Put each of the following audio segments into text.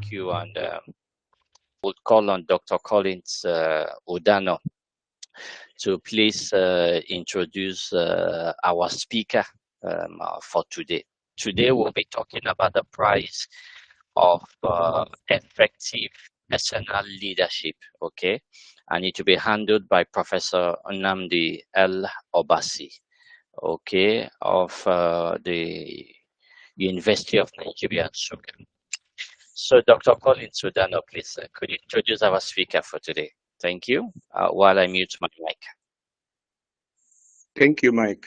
thank you, and we'll call on Dr. Collins Udano to please introduce our speaker for today. Today we'll be talking about the price of effective personal leadership, okay? And it will be handled by Professor Nnamdi L. Obasi, okay, of the University of Nigeria, Nsukka. So, Dr. Colin Sudano, please, could you introduce our speaker for today? Thank you. While I mute my mic. Thank you, Mike.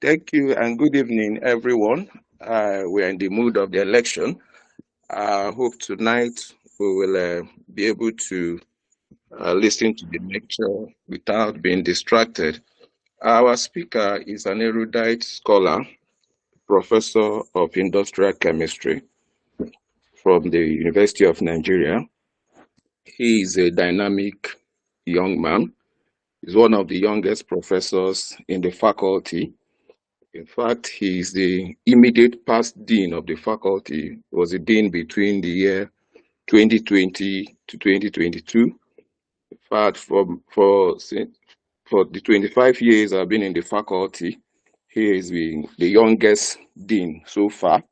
Thank you, and good evening, everyone. We're in the mood of the election. I hope tonight we will be able to listen to the lecture without being distracted. Our speaker is an erudite scholar, professor of industrial chemistry from the University of Nigeria. He is a dynamic young man. He's one of the youngest professors in the faculty. In fact, he is the immediate past dean of the faculty, was a dean between the year 2020 to 2022. In fact, for the 25 years I've been in the faculty, he has been the youngest dean so far.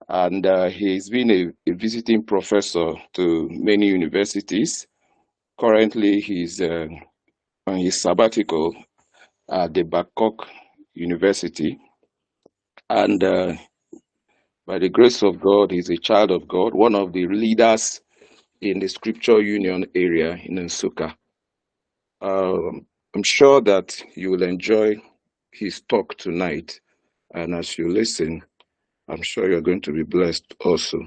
And he's been a visiting professor to many universities. Currently, he's on his sabbatical at the Babcock University. And by the grace of God, he's a child of God, one of the leaders in the Scripture Union area in Nsukka. I'm sure that you will enjoy his talk tonight. And as you listen, I'm sure you're going to be blessed also.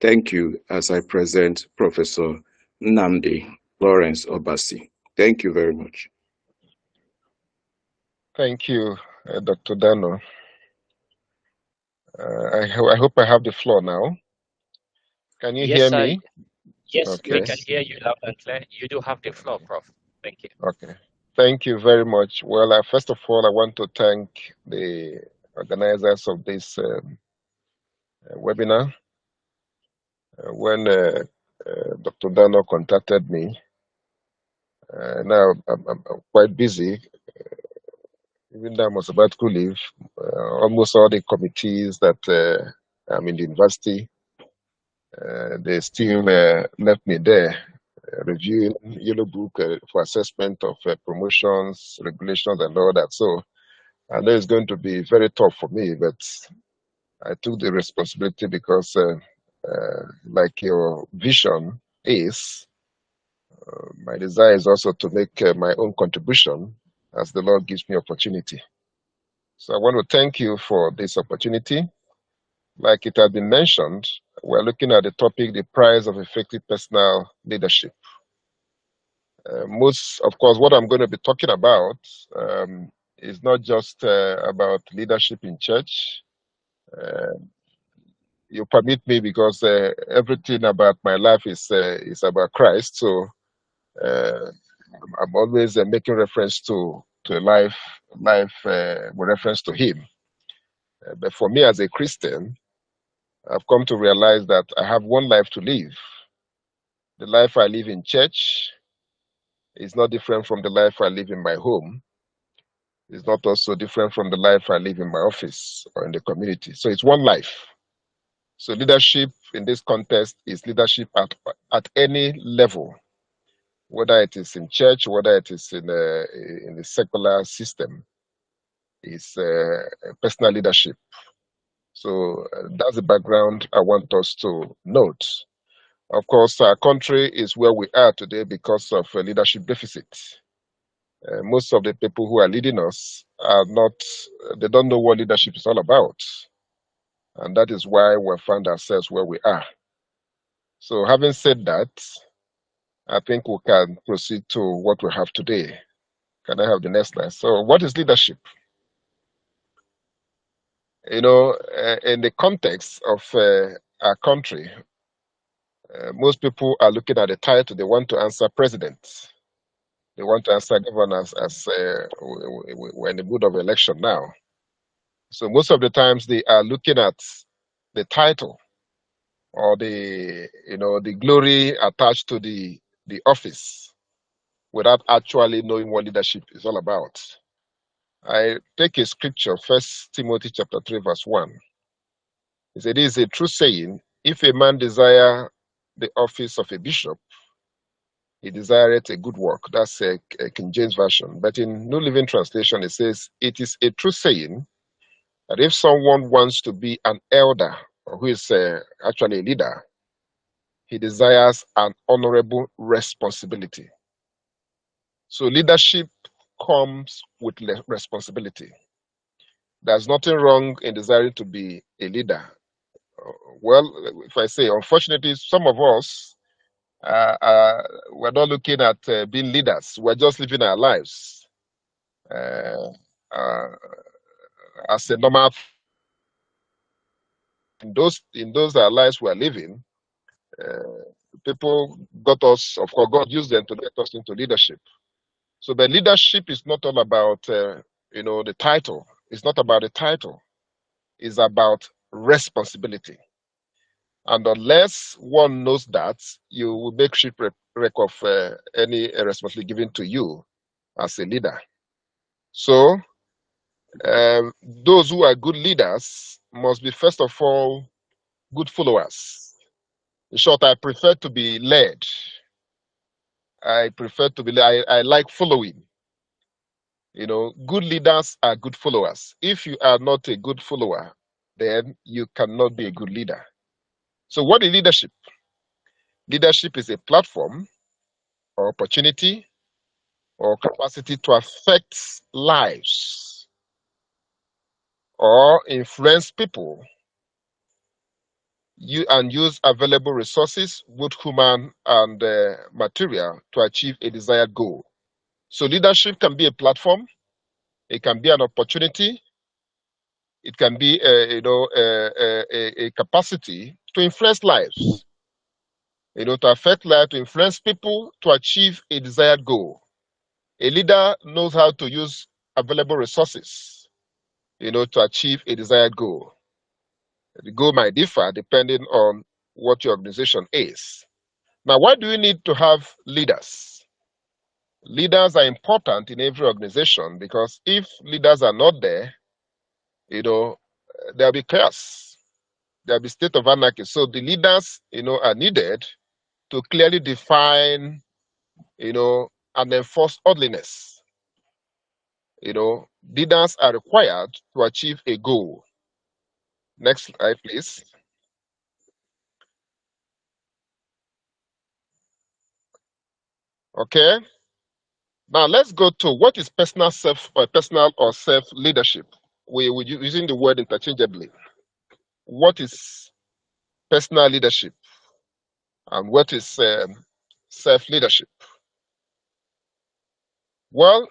Thank you as I present Professor Nnamdi Lawrence Obasi. Thank you very much. Thank you, Dr. Dano. I hope I have the floor now. Can you hear me? Yes, okay. We can hear you loud and clear. You do have the floor, Prof. Thank you. Okay. Thank you very much. Well, first of all, I want to thank the organizers of this webinar. When Dr. Dano contacted me, now I'm quite busy. Even though I'm on sabbatical leave, almost all the committees that I'm in the university, they still left me there, reviewing Yellow Book for assessment of promotions, regulations, and all that. So I know it's going to be very tough for me, but I took the responsibility because, like your vision is, my desire is also to make my own contribution as the Lord gives me opportunity. So I want to thank you for this opportunity. Like it has been mentioned, we're looking at the topic, the price of effective personal leadership. Of course, what I'm going to be talking about is not just about leadership in church. You permit me because everything about my life is about Christ. So I'm always making reference to life with reference to Him. But for me as a Christian, I've come to realize that I have one life to live. The life I live in church is not different from the life I live in my home. It's not also different from the life I live in my office or in the community. So it's one life. So leadership in this context is leadership at any level, whether it is in church, whether it is in the secular system. It's personal leadership. So that's the background I want us to note. Of course, our country is where we are today because of a leadership deficit. Most of the people who are leading us they don't know what leadership is all about. And that is why we find ourselves where we are. So having said that, I think we can proceed to what we have today. Can I have the next slide? So what is leadership? You know, in the context of our country, most people are looking at the title. They want to answer president. They want to answer governors as we're in the mood of election now. So most of the times they are looking at the title. or the glory attached to the office without actually knowing what leadership is all about. I take a scripture, First Timothy chapter 3, verse 1. It said, "It is a true saying, if a man desire the office of a bishop, he desireth a good work." That's a King James Version. But in New Living Translation, it says, "It is a true saying that if someone wants to be an elder, or who is actually a leader, he desires an honorable responsibility." So leadership comes with responsibility. There's nothing wrong in desiring to be a leader. Well, if I say, unfortunately, some of us, we're not looking at being leaders. We're just living our lives uh, uh, as a normal. In those our lives we're living, people got us. Of course, God used them to get us into leadership. So, the leadership is not all about the title. It's not about the title. It's about responsibility. And unless one knows that, you will make shipwreck of any responsibility given to you as a leader. So, those who are good leaders must be, first of all, good followers. In short, I prefer to be led. I prefer to be led. I like following. Good leaders are good followers. If you are not a good follower, then you cannot be a good leader. So, what is leadership? Leadership is a platform or opportunity or capacity to affect lives or influence people and use available resources, both human and material, to achieve a desired goal. So leadership can be a platform, it can be an opportunity, it can be a capacity to influence lives, to affect life, to influence people, to achieve a desired goal. A leader knows how to use available resources, to achieve a desired goal. The goal might differ depending on what your organization is. Now, why do you need to have leaders? Leaders are important in every organization, because if leaders are not there, there'll be chaos. There'll be state of anarchy. So the leaders, are needed to clearly define, and enforce orderliness. Leaders are required to achieve a goal. Next slide, please. Okay. Now let's go to what is personal or self leadership. We're using the word interchangeably. What is personal leadership and what is self leadership? Well,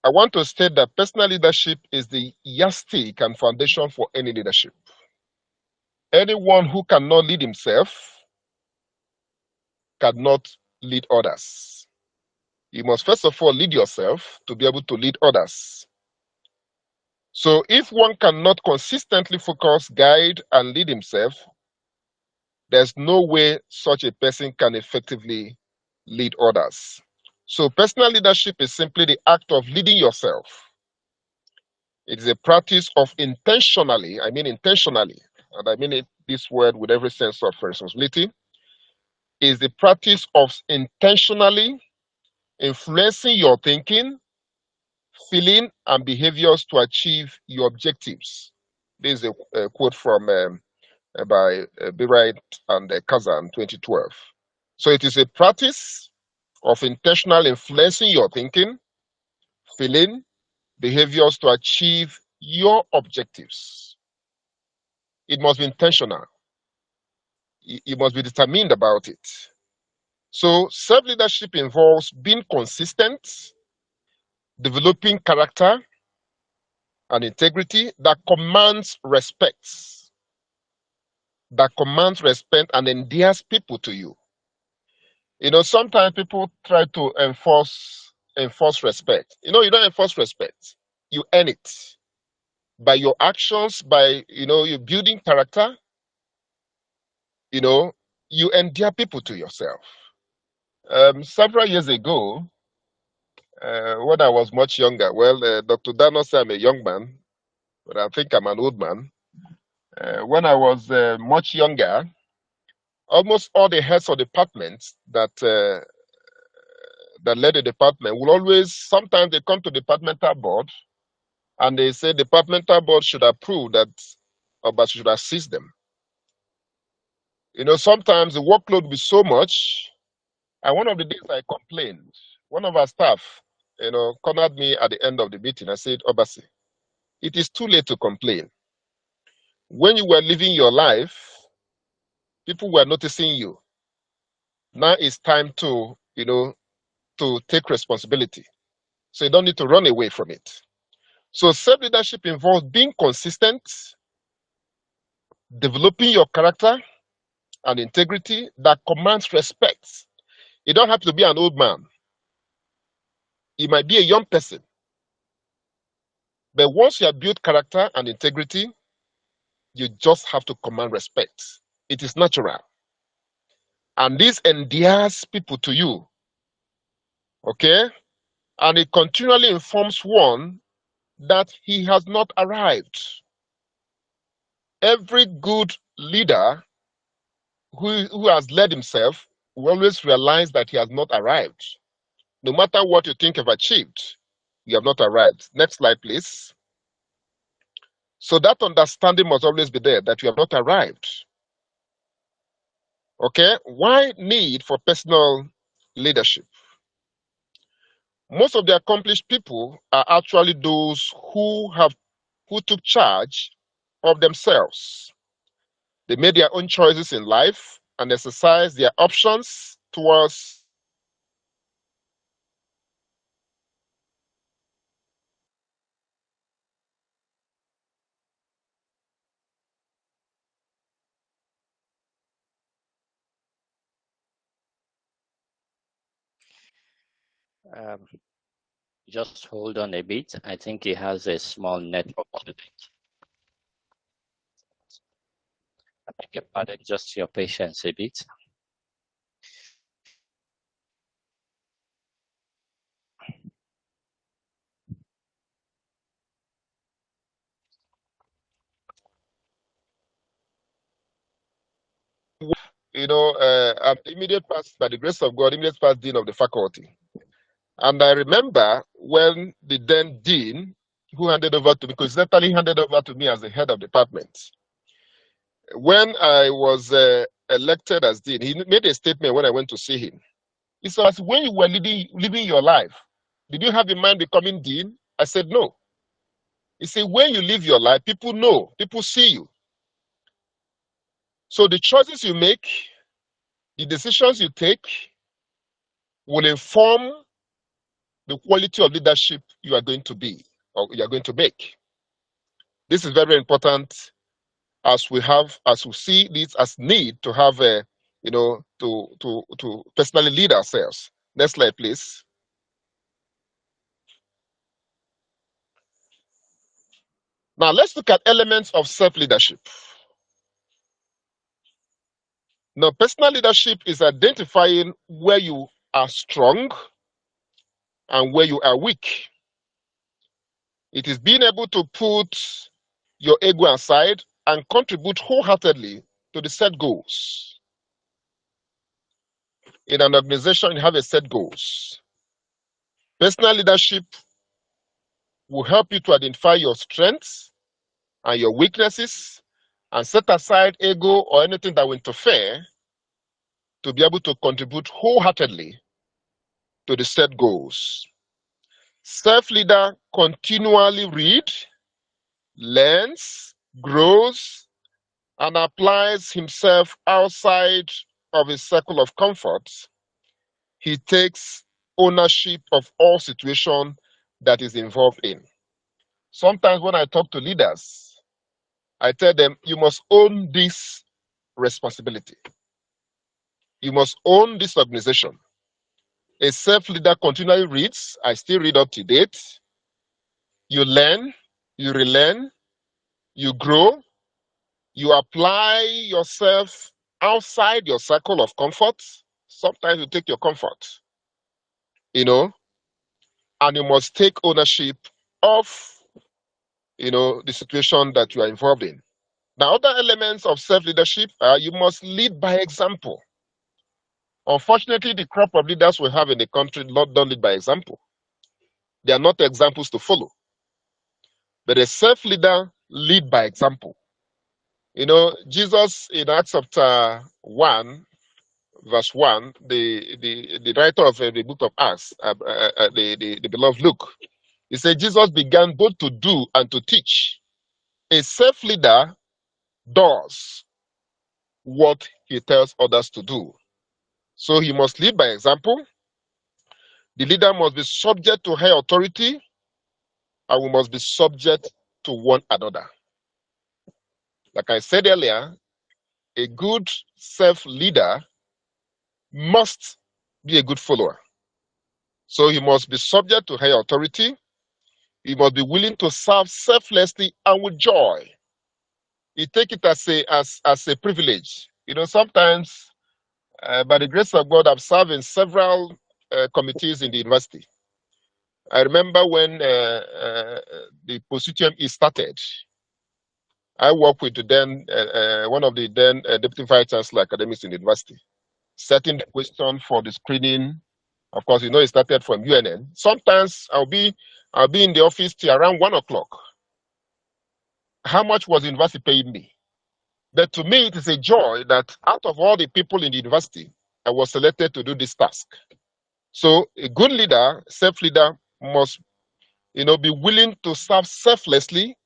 I want to state that personal leadership is the yardstick and foundation for any leadership. Anyone who cannot lead himself cannot lead others. You must first of all lead yourself to be able to lead others. So if one cannot consistently focus, guide, and lead himself, there's no way such a person can effectively lead others. So personal leadership is simply the act of leading yourself. It is a practice of intentionally, and I mean this word with every sense of responsibility, is the practice of intentionally influencing your thinking, feeling, and behaviors to achieve your objectives. This is a quote from by Wright and Kazan, 2012. So it is a practice of intentional influencing your thinking, feeling, behaviors to achieve your objectives. It must be intentional. You must be determined about it. So self-leadership involves being consistent, developing character and integrity that commands respect, and endears people to you. Sometimes people try to enforce respect. You don't enforce respect. You earn it by your actions, by you building character, you endear people to yourself. Several years ago, when I was much younger, Dr. Dano said I'm a young man, but I think I'm an old man. When I was much younger, almost all the heads of departments that led the department will always, sometimes they come to departmental board and they say departmental board should approve that, but should assist them. Sometimes the workload will be so much. And one of the days I complained, one of our staff, cornered me at the end of the meeting. I said, Obasi, it is too late to complain. When you were living your life, people were noticing you. Now it's time to take responsibility. So you don't need to run away from it. So self-leadership involves being consistent, developing your character and integrity that commands respect. You don't have to be an old man. You might be a young person. But once you have built character and integrity, you just have to command respect. It is natural. And this endears people to you. Okay? And it continually informs one that he has not arrived. Every good leader who has led himself will always realize that he has not arrived. No matter what you think you've achieved, you have not arrived. Next slide, please. So that understanding must always be there, that you have not arrived. Okay? Why need for personal leadership? Most of the accomplished people are actually those who took charge of themselves. They made their own choices in life and exercised their options towards Just hold on a bit. I think he has a small network today. I beg your pardon, just your patience a bit. I'm immediate past, by the grace of God, immediate past dean of the faculty. And I remember when the then dean, who handed over to me, coincidentally handed over to me as the head of department. When I was elected as dean, he made a statement when I went to see him. He said, when you were living your life, did you have in mind becoming dean? I said, no. He said, when you live your life, people know, people see you. So the choices you make, the decisions you take will inform the quality of leadership you are going to be or you are going to make. This is very important as we see this as need to have to personally lead ourselves. Next slide, please. Now let's look at elements of self-leadership. Now, personal leadership is identifying where you are strong and where you are weak. It is being able to put your ego aside and contribute wholeheartedly to the set goals. In an organization, you have a set goals. Personal leadership will help you to identify your strengths and your weaknesses and set aside ego or anything that will interfere to be able to contribute wholeheartedly to the set goals. Self-leader continually reads, learns, grows, and applies himself outside of his circle of comfort. He takes ownership of all situations that is involved in. Sometimes when I talk to leaders, I tell them, you must own this responsibility. You must own this organization. A self-leader continually reads. I still read up to date. You learn, you relearn, you grow, you apply yourself outside your circle of comfort. Sometimes you take your comfort, and you must take ownership of, the situation that you are involved in. Now, other elements of self-leadership are you must lead by example. Unfortunately, the crop of leaders we have in the country don't lead by example. They are not examples to follow. But a self-leader lead by example. Jesus in Acts chapter 1, verse 1, the writer of the book of Acts, the beloved Luke, he said Jesus began both to do and to teach. A self-leader does what he tells others to do. So he must lead by example. The leader must be subject to high authority, and we must be subject to one another. Like I said earlier, a good self-leader must be a good follower. So he must be subject to high authority. He must be willing to serve selflessly and with joy. He take it as a privilege. Sometimes, by the grace of God, I've served in several committees in the university. I remember when the Position E started, I worked with one of the then deputy vice chancellor academics in the university, setting the question for the screening. Of course, it started from UNN. Sometimes I'll be in the office till around 1 o'clock. How much was the university paying me? But to me, it is a joy that out of all the people in the university, I was selected to do this task. So a good leader, self-leader, must be willing to serve selflessly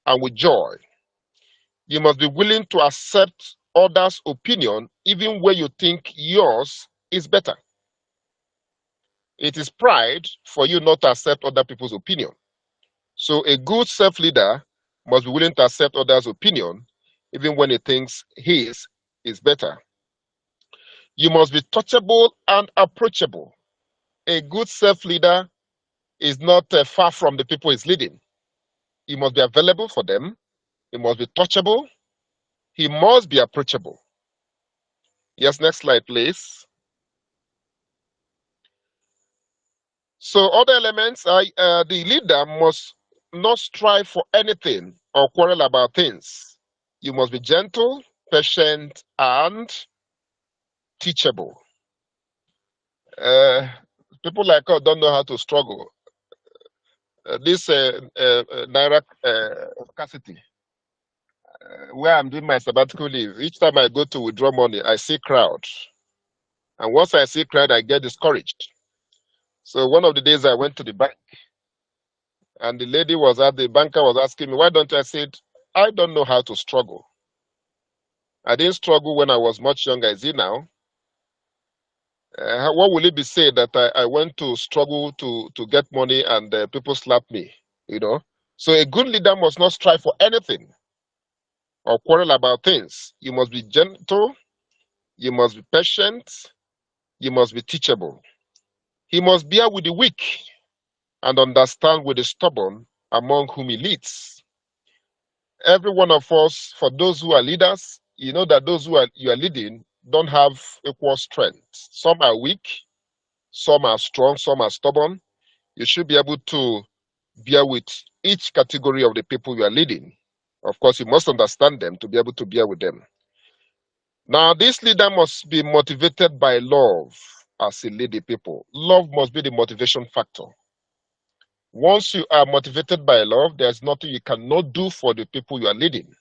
and with joy. You must be willing to accept others' opinion, even when you think yours is better. It is pride for you not to accept other people's opinion. So a good self-leader must be willing to accept others' opinion, even when he thinks his is better. You must be touchable and approachable. A good self-leader is not far from the people he's leading. He must be available for them. He must be touchable. He must be approachable. Yes, next slide, please. So other elements are the leader must not strive for anything or quarrel about things. You must be gentle, patient, and teachable. People like us don't know how to struggle. This Naira scarcity, where I'm doing my sabbatical leave, each time I go to withdraw money, I see crowds. And once I see crowd, I get discouraged. So one of the days I went to the bank, and the banker was asking me, why don't I? I said, I don't know how to struggle. I didn't struggle when I was much younger. Is it now? What will it be said that I went to struggle to get money and people slap me? So a good leader must not strive for anything or quarrel about things. You must be gentle. You must be patient. You must be teachable. He must bear with the weak and understand with the stubborn among whom he leads. Every one of us, for those who are leaders, you know that those you are leading don't have equal strength. Some are weak, some are strong, some are stubborn. You should be able to bear with each category of the people you are leading. Of course, you must understand them to be able to bear with them. Now, this leader must be motivated by love as he leads the people. Love must be the motivation factor. Once you are motivated by love, there's nothing you cannot do for the people you are leading.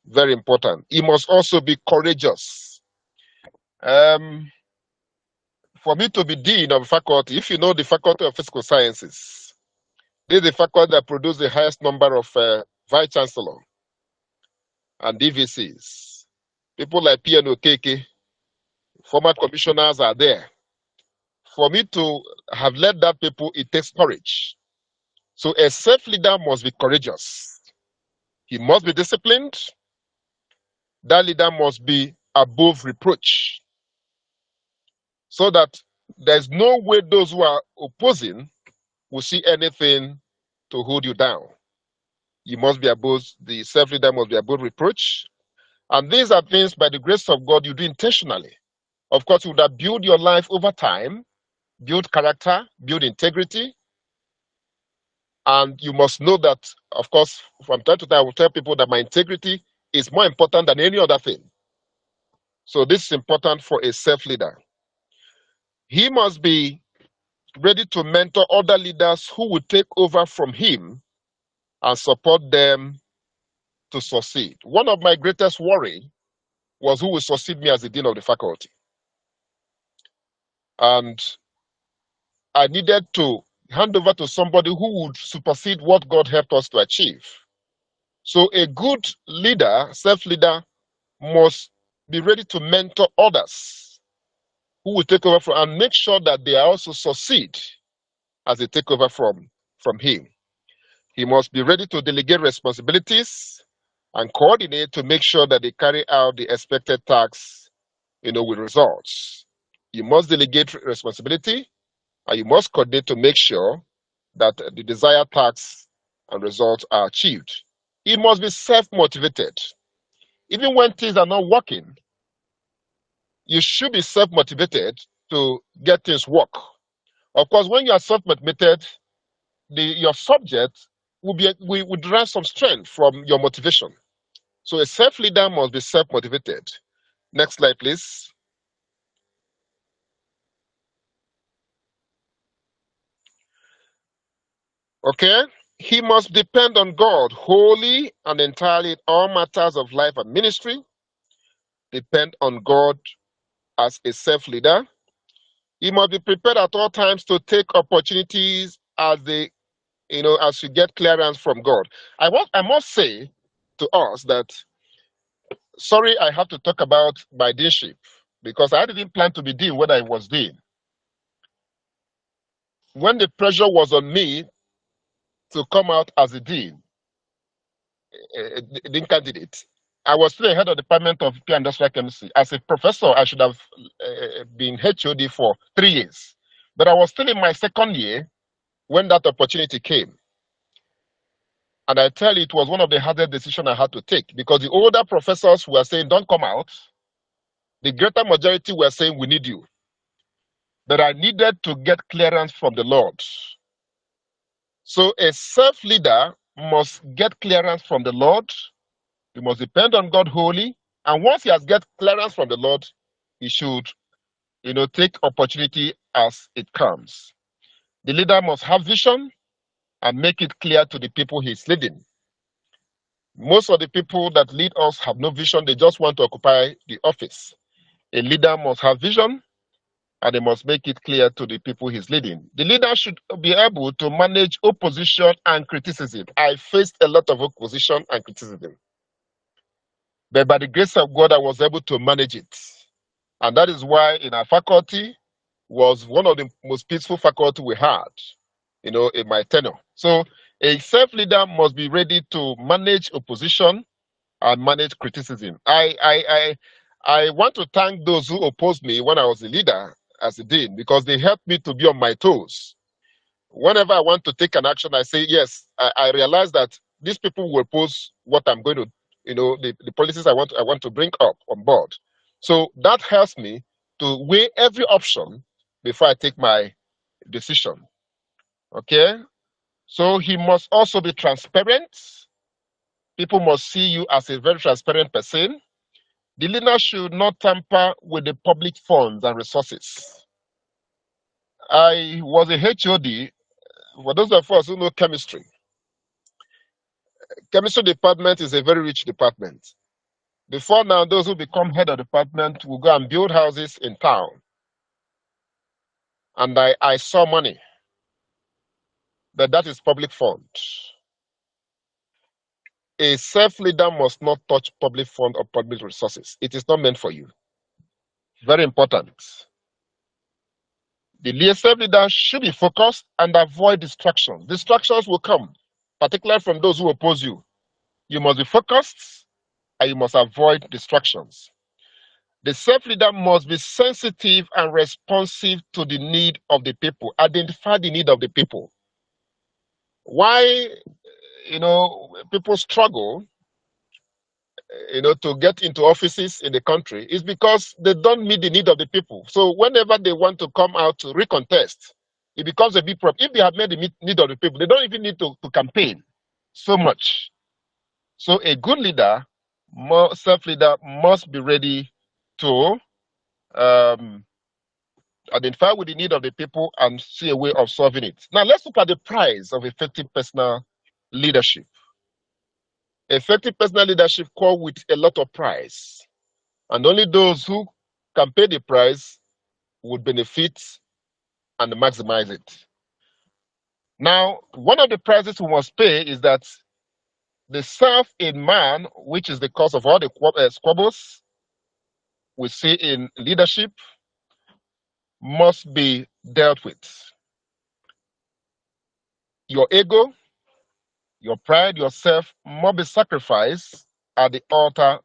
Very important. He must also be courageous. For me to be dean of faculty, if you know the Faculty of Physical Sciences, this is the faculty that produces the highest number of vice chancellor and DVCs. People like P.N. Okeke, former commissioners are there. For me to have led that people, it takes courage. So a self-leader must be courageous. He must be disciplined. That leader must be above reproach. So that there's no way those who are opposing will see anything to hold you down. You must be above, the self-leader must be above reproach. And these are things, by the grace of God, you do intentionally. Of course, you would have built your life over time, build character, build integrity. And you must know that, of course, from time to time, I will tell people that my integrity is more important than any other thing. So this is important for a self-leader. He must be ready to mentor other leaders who will take over from him and support them to succeed. One of my greatest worry was who will succeed me as the dean of the faculty. And I needed to hand over to somebody who would supersede what God helped us to achieve. So a good leader, self-leader, must be ready to mentor others who will take over from and make sure that they also succeed as they take over from him. He must be ready to delegate responsibilities and coordinate to make sure that they carry out the expected tasks, with results. You must delegate responsibility and you must coordinate to make sure that the desired tasks and results are achieved. He must be self-motivated. Even when things are not working, you should be self-motivated to get things work. Of course, when you are self-motivated, your subject will derive some strength from your motivation. So a self-leader must be self-motivated. Next slide, please. Okay. He must depend on God wholly and entirely in all matters of life and ministry. Depend on God as a self-leader. He must be prepared at all times to take opportunities as you get clearance from God. I must say to us that, sorry, I have to talk about my deanship because I didn't plan to be dean when I was dean. When the pressure was on me to come out as a dean candidate, I was still the head of the department of pure industrial chemistry. As a professor, I should have been HOD for 3 years. But I was still in my second year when that opportunity came. And I tell you, it was one of the hardest decisions I had to take because the older professors were saying, don't come out. The greater majority were saying, we need you. But I needed to get clearance from the Lord. So a self-leader must get clearance from the Lord. He must depend on God wholly. And once he has get clearance from the Lord, he should, take opportunity as it comes. The leader must have vision and make it clear to the people he's leading. Most of the people that lead us have no vision. They just want to occupy the office. A leader must have vision and he must make it clear to the people he's leading. The leader should be able to manage opposition and criticism. I faced a lot of opposition and criticism. But by the grace of God, I was able to manage it. And that is why in our faculty was one of the most peaceful faculty we had, in my tenure. So a self-leader must be ready to manage opposition and manage criticism. I want to thank those who opposed me when I was a leader as a dean because they helped me to be on my toes. Whenever I want to take an action, I say, yes, I realize that these people will oppose what I'm going to, the policies I want to bring up on board. So that helps me to weigh every option before I take my decision. Okay? So he must also be transparent. People must see you as a very transparent person. The leader should not tamper with the public funds and resources. I was a HOD. For those of us who know chemistry department is a very rich department. Before now, those who become head of department will go and build houses in town. And I saw money. But that is public fund. A self-leader must not touch public fund or public resources. It is not meant for you. Very important. The self-leader should be focused and avoid distractions. Distractions will come, particularly from those who oppose you. You must be focused and you must avoid distractions. The self-leader must be sensitive and responsive to the need of the people. Identify the need of the people. Why, people struggle to get into offices in the country is because they don't meet the need of the people. So whenever they want to come out to recontest, it becomes a big problem. If they have met the need of the people, they don't even need to campaign so much. So a good leader, self-leader, must be ready to identify with the need of the people and see a way of solving it. Now let's look at the price of effective personal leadership. Effective personal leadership comes with a lot of price, and only those who can pay the price would benefit and maximize it. Now, one of the prices we must pay is that the self in man, which is the cause of all the squabbles we see in leadership, must be dealt with. Your ego, your pride, yourself must be sacrificed at the altar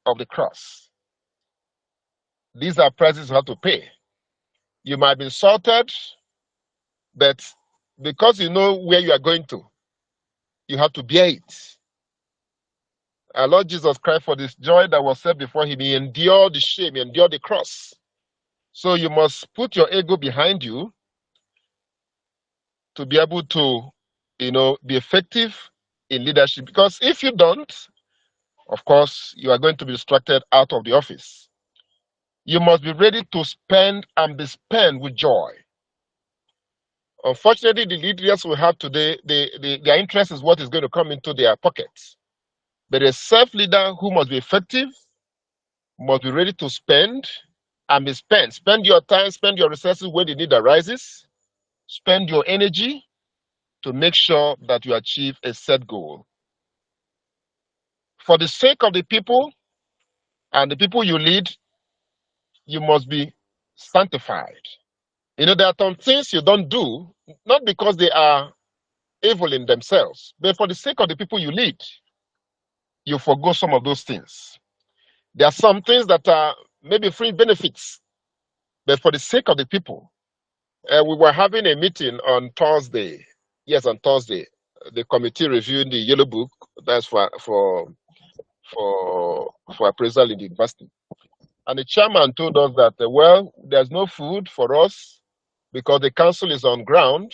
of the cross. These are prices you have to pay. You might be insulted, but because you know where you are going to, you have to bear it. Our Lord Jesus Christ, for this joy that was set before him, he endured the shame, he endured the cross. So you must put your ego behind you to be able to, be effective in leadership. Because if you don't, of course, you are going to be distracted out of the office. You must be ready to spend and be spent with joy. Unfortunately, the leaders we have today, their interest is what is going to come into their pockets. But a self-leader who must be effective must be ready to spend and be spent. Spend your time, spend your resources where the need arises. Spend your energy to make sure that you achieve a set goal. For the sake of the people and the people you lead, you must be sanctified. There are some things you don't do, not because they are evil in themselves, but for the sake of the people you lead, you forgo some of those things. There are some things that are maybe free benefits, but for the sake of the people. We were having a meeting on Thursday. Yes, on Thursday. The committee reviewing the yellow book. That's for appraisal in the university. And the chairman told us that, there's no food for us because the council is on ground.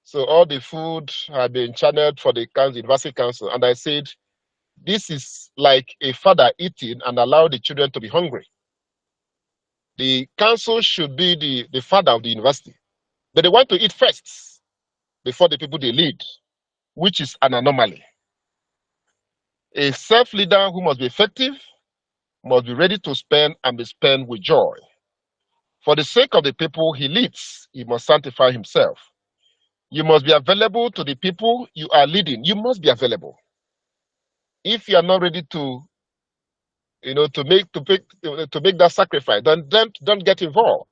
So all the food had been channeled for the university council. And I said, this is like a father eating and allow the children to be hungry. The council should be the father of the university. But they want to eat first before the people they lead, which is an anomaly. A self-leader who must be effective must be ready to spend and be spent with joy. For the sake of the people he leads, he must sanctify himself. You must be available to the people you are leading. You must be available. If you are not ready to make that sacrifice, then don't get involved.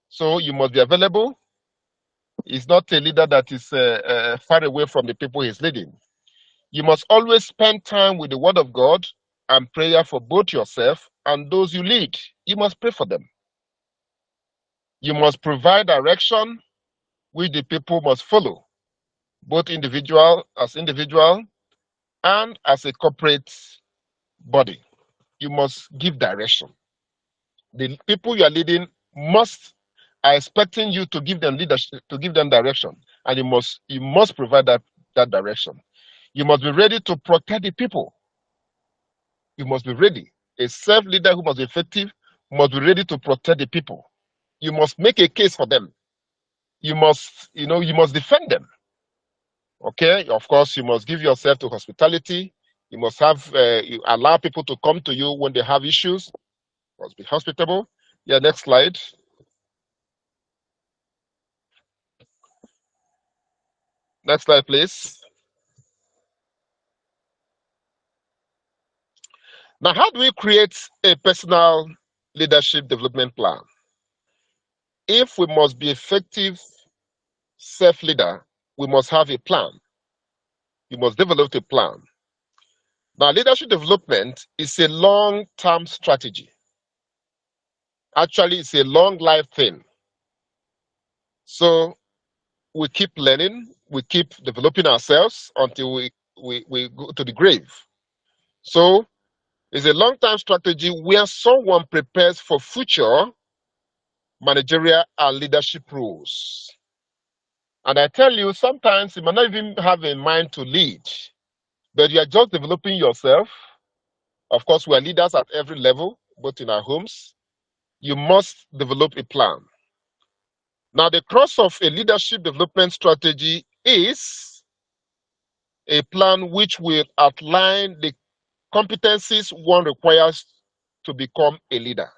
So you must be available. He's not a leader that is far away from the people he's leading. You must always spend time with the Word of God and prayer for both yourself and those you lead. You must pray for them. You must provide direction which the people must follow, both individual and as a corporate body. You must give direction. The people you are leading are expecting you to give them leadership, to give them direction, and you must provide that direction. You must be ready to protect the people. You must be ready. A self-leader who must be effective must be ready to protect the people. You must make a case for them. You must defend them. Okay, of course, you must give yourself to hospitality. You must you allow people to come to you when they have issues. You must be hospitable. Yeah, next slide. Next slide, please. Now, how do we create a personal leadership development plan? If we must be effective self-leader, we must have a plan. You must develop a plan. Now, leadership development is a long-term strategy. Actually, it's a long life thing. So we keep learning, we keep developing ourselves until we go to the grave. So it's a long-term strategy where someone prepares for future managerial and leadership roles. And I tell you, sometimes you might not even have in mind to lead, but you are just developing yourself. Of course, we are leaders at every level, both in our homes. You must develop a plan. Now, the crux of a leadership development strategy is a plan which will outline the competencies one requires to become a leader.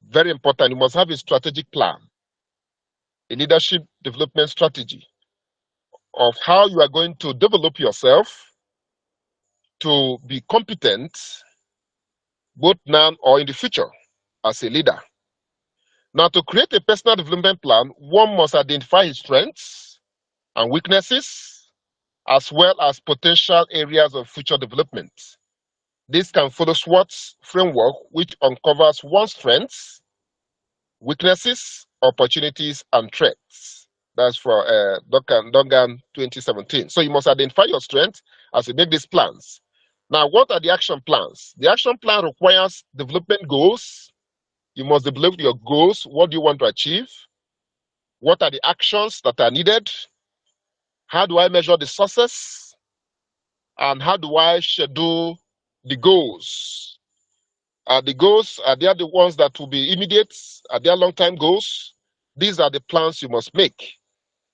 Very important. You must have a strategic plan, a leadership development strategy of how you are going to develop yourself to be competent both now or in the future as a leader. Now, to create a personal development plan, one must identify his strengths and weaknesses, as well as potential areas of future development. This can follow SWOT's framework, which uncovers one's strengths, weaknesses, opportunities, and threats. That's for Duncan 2017. So you must identify your strengths as you make these plans. Now, what are the action plans? The action plan requires development goals. You must develop your goals. What do you want to achieve? What are the actions that are needed? How do I measure the success? And how do I schedule the goals? The goals, are they the ones that will be immediate? Are they long-term goals? These are the plans you must make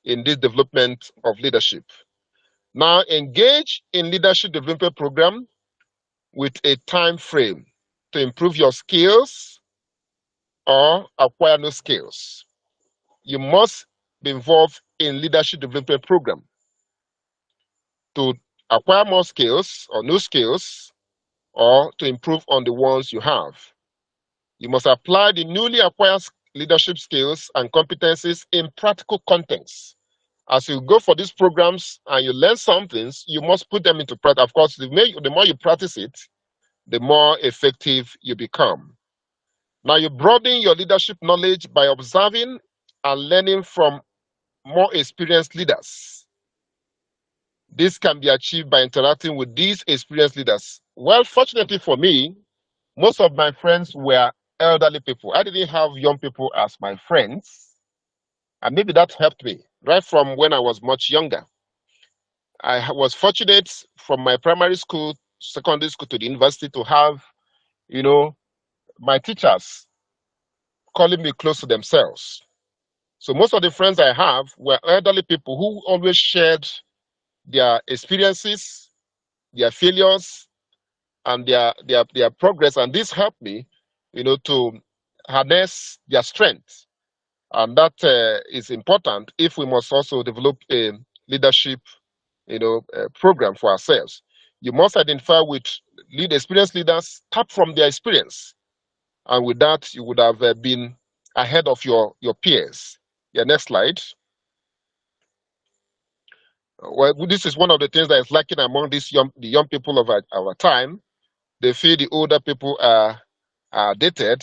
in this development of leadership. Now, engage in leadership development program with a time frame to improve your skills or acquire new skills. You must be involved in leadership development program to acquire more skills or new skills or to improve on the ones you have. You must apply the newly acquired leadership skills and competencies in practical contexts. As you go for these programs and you learn some things, you must put them into practice. Of course, the more you practice it, the more effective you become. Now, you broaden your leadership knowledge by observing and learning from more experienced leaders. This can be achieved by interacting with these experienced leaders. Well, fortunately for me, most of my friends were elderly people. I didn't have young people as my friends. And maybe that helped me right from when I was much younger. I was fortunate from my primary school, secondary school to the university to have, my teachers calling me close to themselves. So most of the friends I have were elderly people who always shared their experiences, their failures, and their progress. And this helped me, to harness their strength. And that is important if we must also develop a leadership program for ourselves. You must identify with experienced leaders, tap from their experience. And with that, you would have been ahead of your peers. Yeah, next slide. Well, this is one of the things that is lacking among the young people of our time. They feel the older people are dated,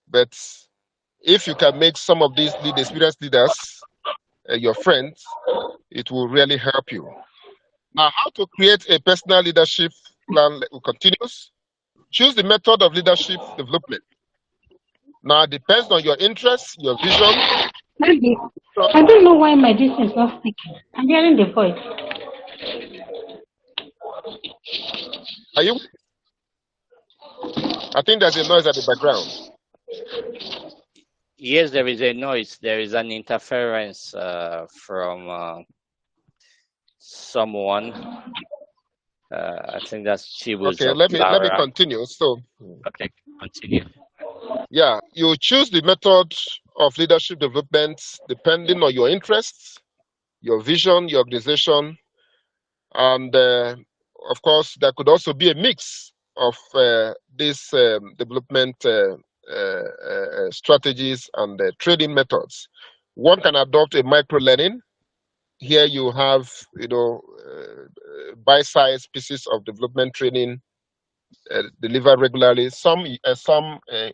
but if you can make some of these experienced leaders your friends, it will really help you. Now, how to create a personal leadership plan continues. Choose the method of leadership development. Now, it depends on your interests, your vision. Maybe. I don't know why my distance is not speaking. I'm hearing the voice. Are you? I think there's a noise at the background. Yes, there is a noise. There is an interference from someone. I think that's Chibuzo. Okay, let me continue. So, okay, continue. Yeah, you choose the method of leadership development depending on your interests, your vision, your organization, and of course, there could also be a mix of these development strategies and training methods. One can adopt a micro-learning. Here you have, bite-sized pieces of development training delivered regularly. Some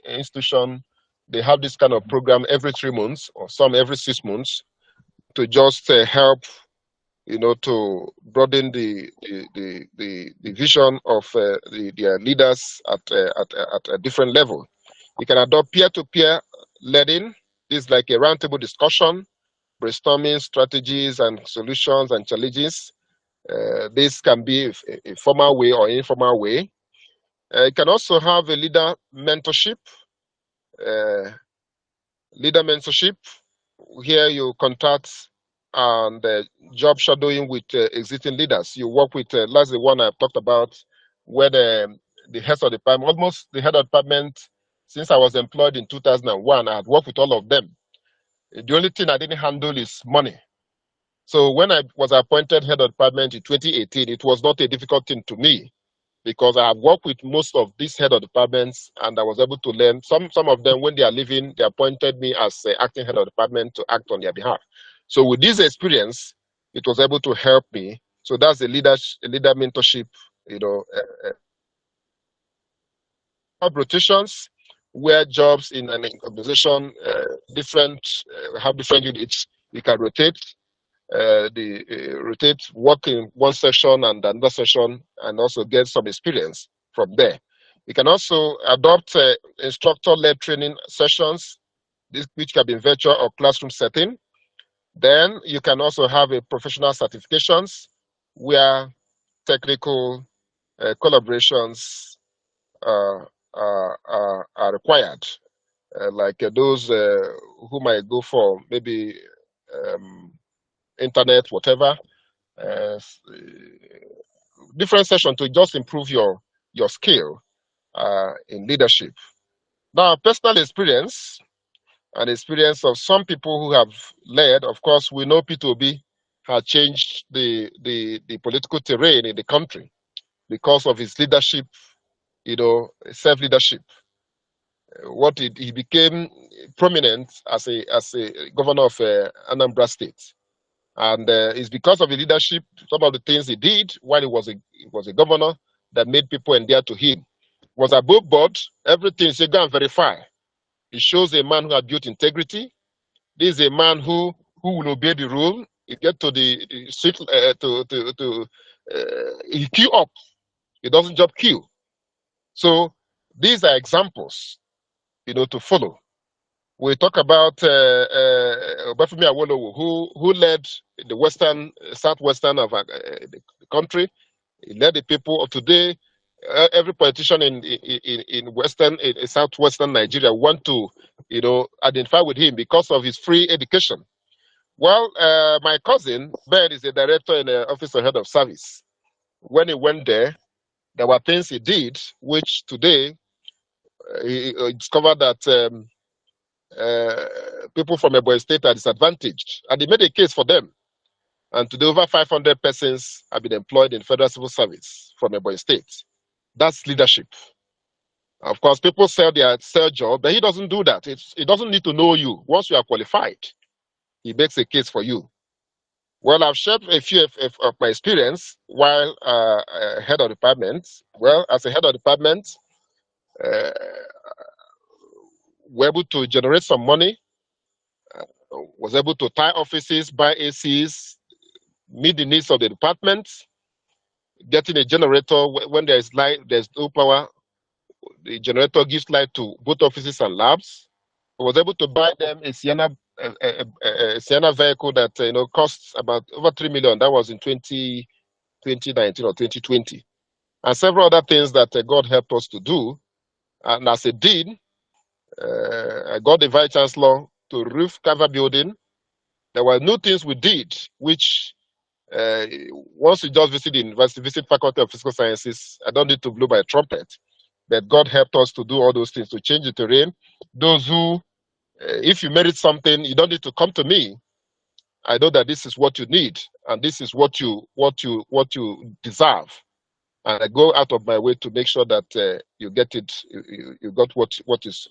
institution, they have this kind of program every 3 months or some every 6 months to just help to broaden the vision of their leaders at a different level. You can adopt peer-to-peer learning. This is like a roundtable discussion, brainstorming strategies and solutions and challenges. This can be a formal way or informal way. You can also have a leader mentorship. Here you contact and job shadowing with existing leaders. You work with, that's the one I've talked about, where the heads of the department, almost the head of department, since I was employed in 2001, I had worked with all of them. The only thing I didn't handle is money. So when I was appointed head of department in 2018, it was not a difficult thing to me, because I have worked with most of these head of departments, and I was able to learn. Some of them, when they are leaving, they appointed me as acting head of department to act on their behalf. So with this experience, it was able to help me. So that's a leader mentorship, rotations, where jobs in an organization have different units. You can rotate. Rotate work in one session and another session, and also get some experience from there. You can also adopt instructor-led training sessions, which can be in virtual or classroom setting. Then you can also have a professional certifications where technical collaborations are required, like those who might go for maybe internet, whatever, different sessions to just improve your skill in leadership. Now, personal experience and experience of some people who have led. Of course, we know P2B has changed the political terrain in the country because of his leadership, self-leadership. He became prominent as a governor of Anambra State. And it's because of the leadership, some of the things he did while he was a governor, that made people endear to him. Was above board, everything. So go and verify. It shows a man who had built integrity. This is a man who will obey the rule. He get to the street he queue up. He doesn't just queue. So these are examples, to follow. We talk about Obafemi Awolowo, who led the southwestern of the country. He led the people of today. Every politician in southwestern Nigeria want to, identify with him because of his free education. Well, my cousin Ben is a director in the office of head of service. When he went there were things he did which today he discovered that people from Ebonyi State are disadvantaged, and he made a case for them. And today, over 500 persons have been employed in federal civil service from Ebonyi State. That's leadership. Of course, people sell their job, but he doesn't do that. He doesn't need to know you. Once you are qualified, he makes a case for you. Well, I've shared a few of my experience while head of department. Well, as a head of department, we're able to generate some money, was able to tie offices, buy ACs, meet the needs of the department, getting a generator when there's no power. The generator gives light to both offices and labs. I was able to buy them a Sienna vehicle that costs about over 3 million. That was in 2019 or 2020, and several other things that God helped us to do. And as a dean, I got the vice chancellor to roof cover building. There were new things we did, which once you just visit the university, visit Faculty of Physical Sciences, I don't need to blow my trumpet, but God helped us to do all those things to change the terrain. Those who, if you merit something, you don't need to come to me. I know that this is what you need, and this is what you deserve, and I go out of my way to make sure that you get it. You got what is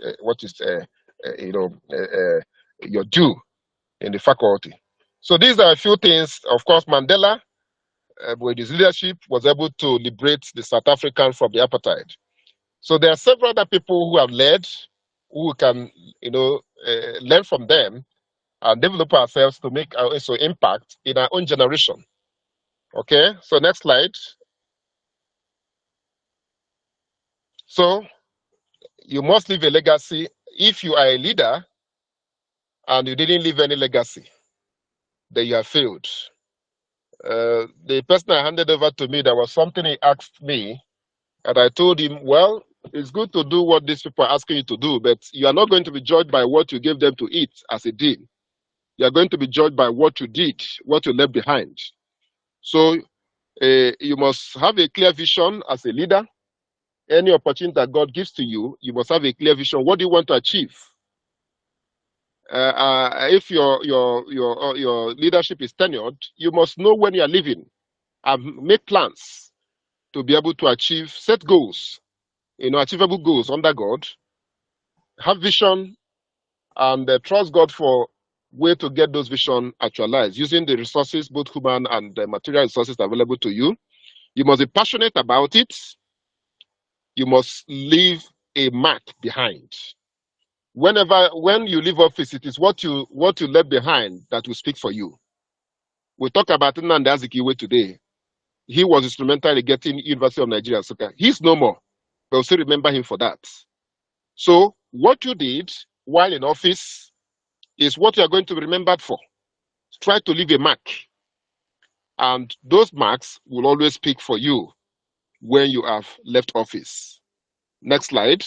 your due in the faculty. So these are a few things. Of course, Mandela, with his leadership, was able to liberate the South African from the apartheid. So there are several other people who have led, who can, learn from them and develop ourselves to make our impact in our own generation. Okay, so next slide. So you must leave a legacy. If you are a leader and you didn't leave any legacy, then you have failed. The person I handed over to me, there was something he asked me, and I told him, well, it's good to do what these people are asking you to do, but you are not going to be judged by what you gave them to eat as a dean. You are going to be judged by what you did, what you left behind. So you must have a clear vision as a leader. Any opportunity that God gives to you, you must have a clear vision. What do you want to achieve? If your leadership is tenured, you must know when you are leaving and make plans to be able to achieve set goals, achievable goals under God. Have vision and trust God for way to get those vision actualized using the resources, both human and material resources available to you. You must be passionate about it. You must leave a mark behind. When you leave office, it is what you left behind that will speak for you. We talk about Nnamdi Azikiwe today. He was instrumental in getting University of Nigeria Nsukka. He's no more, but we'll still remember him for that. So what you did while in office is what you are going to be remembered for. Try to leave a mark, and those marks will always speak for you when you have left office. Next slide.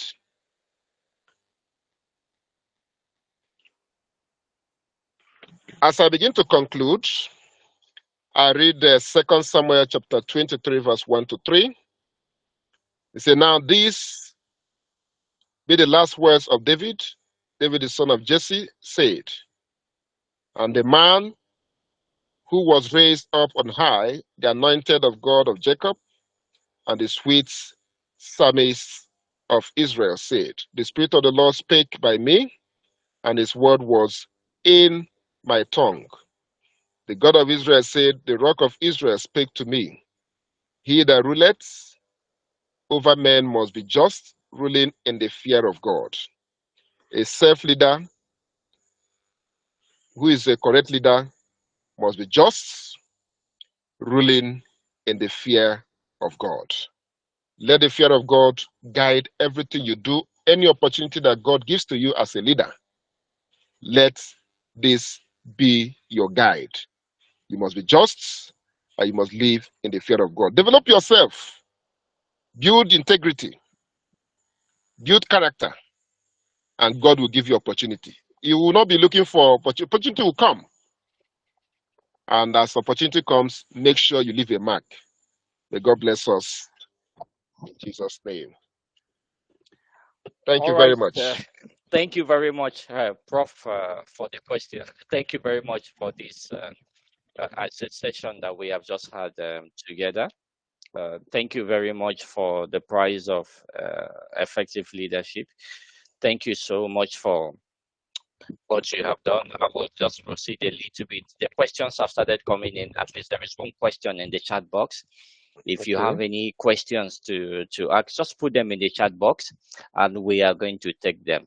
As I begin to conclude, I read 2 Samuel chapter 23, verse 1 to 3. It says, now these be the last words of David. David, the son of Jesse, said, and the man who was raised up on high, the anointed of God of Jacob, and the sweet psalmist of Israel said, the Spirit of the Lord spake by me, and his word was in my tongue. The God of Israel said, the rock of Israel spake to me. He that ruleth over men must be just, ruling in the fear of God. A self-leader who is a correct leader must be just, ruling in the fear of God. Let the fear of God guide everything you do. Any opportunity that God gives to you as a leader, let this be your guide. You must be just, and you must live in the fear of God. Develop yourself, build integrity, build character, and God will give you opportunity. You will not be looking for opportunity. Opportunity will come. And as opportunity comes, make sure you leave a mark. May God bless us. In Jesus' name. Thank you very much. Thank you very much, Prof, for the question. Thank you very much for this session that we have just had together. Thank you very much for the prize of effective leadership. Thank you so much for what you have done. I will just proceed a little bit. The questions have started coming in. At least there is one question in the chat box. If you have any questions to ask, just put them in the chat box and we are going to take them.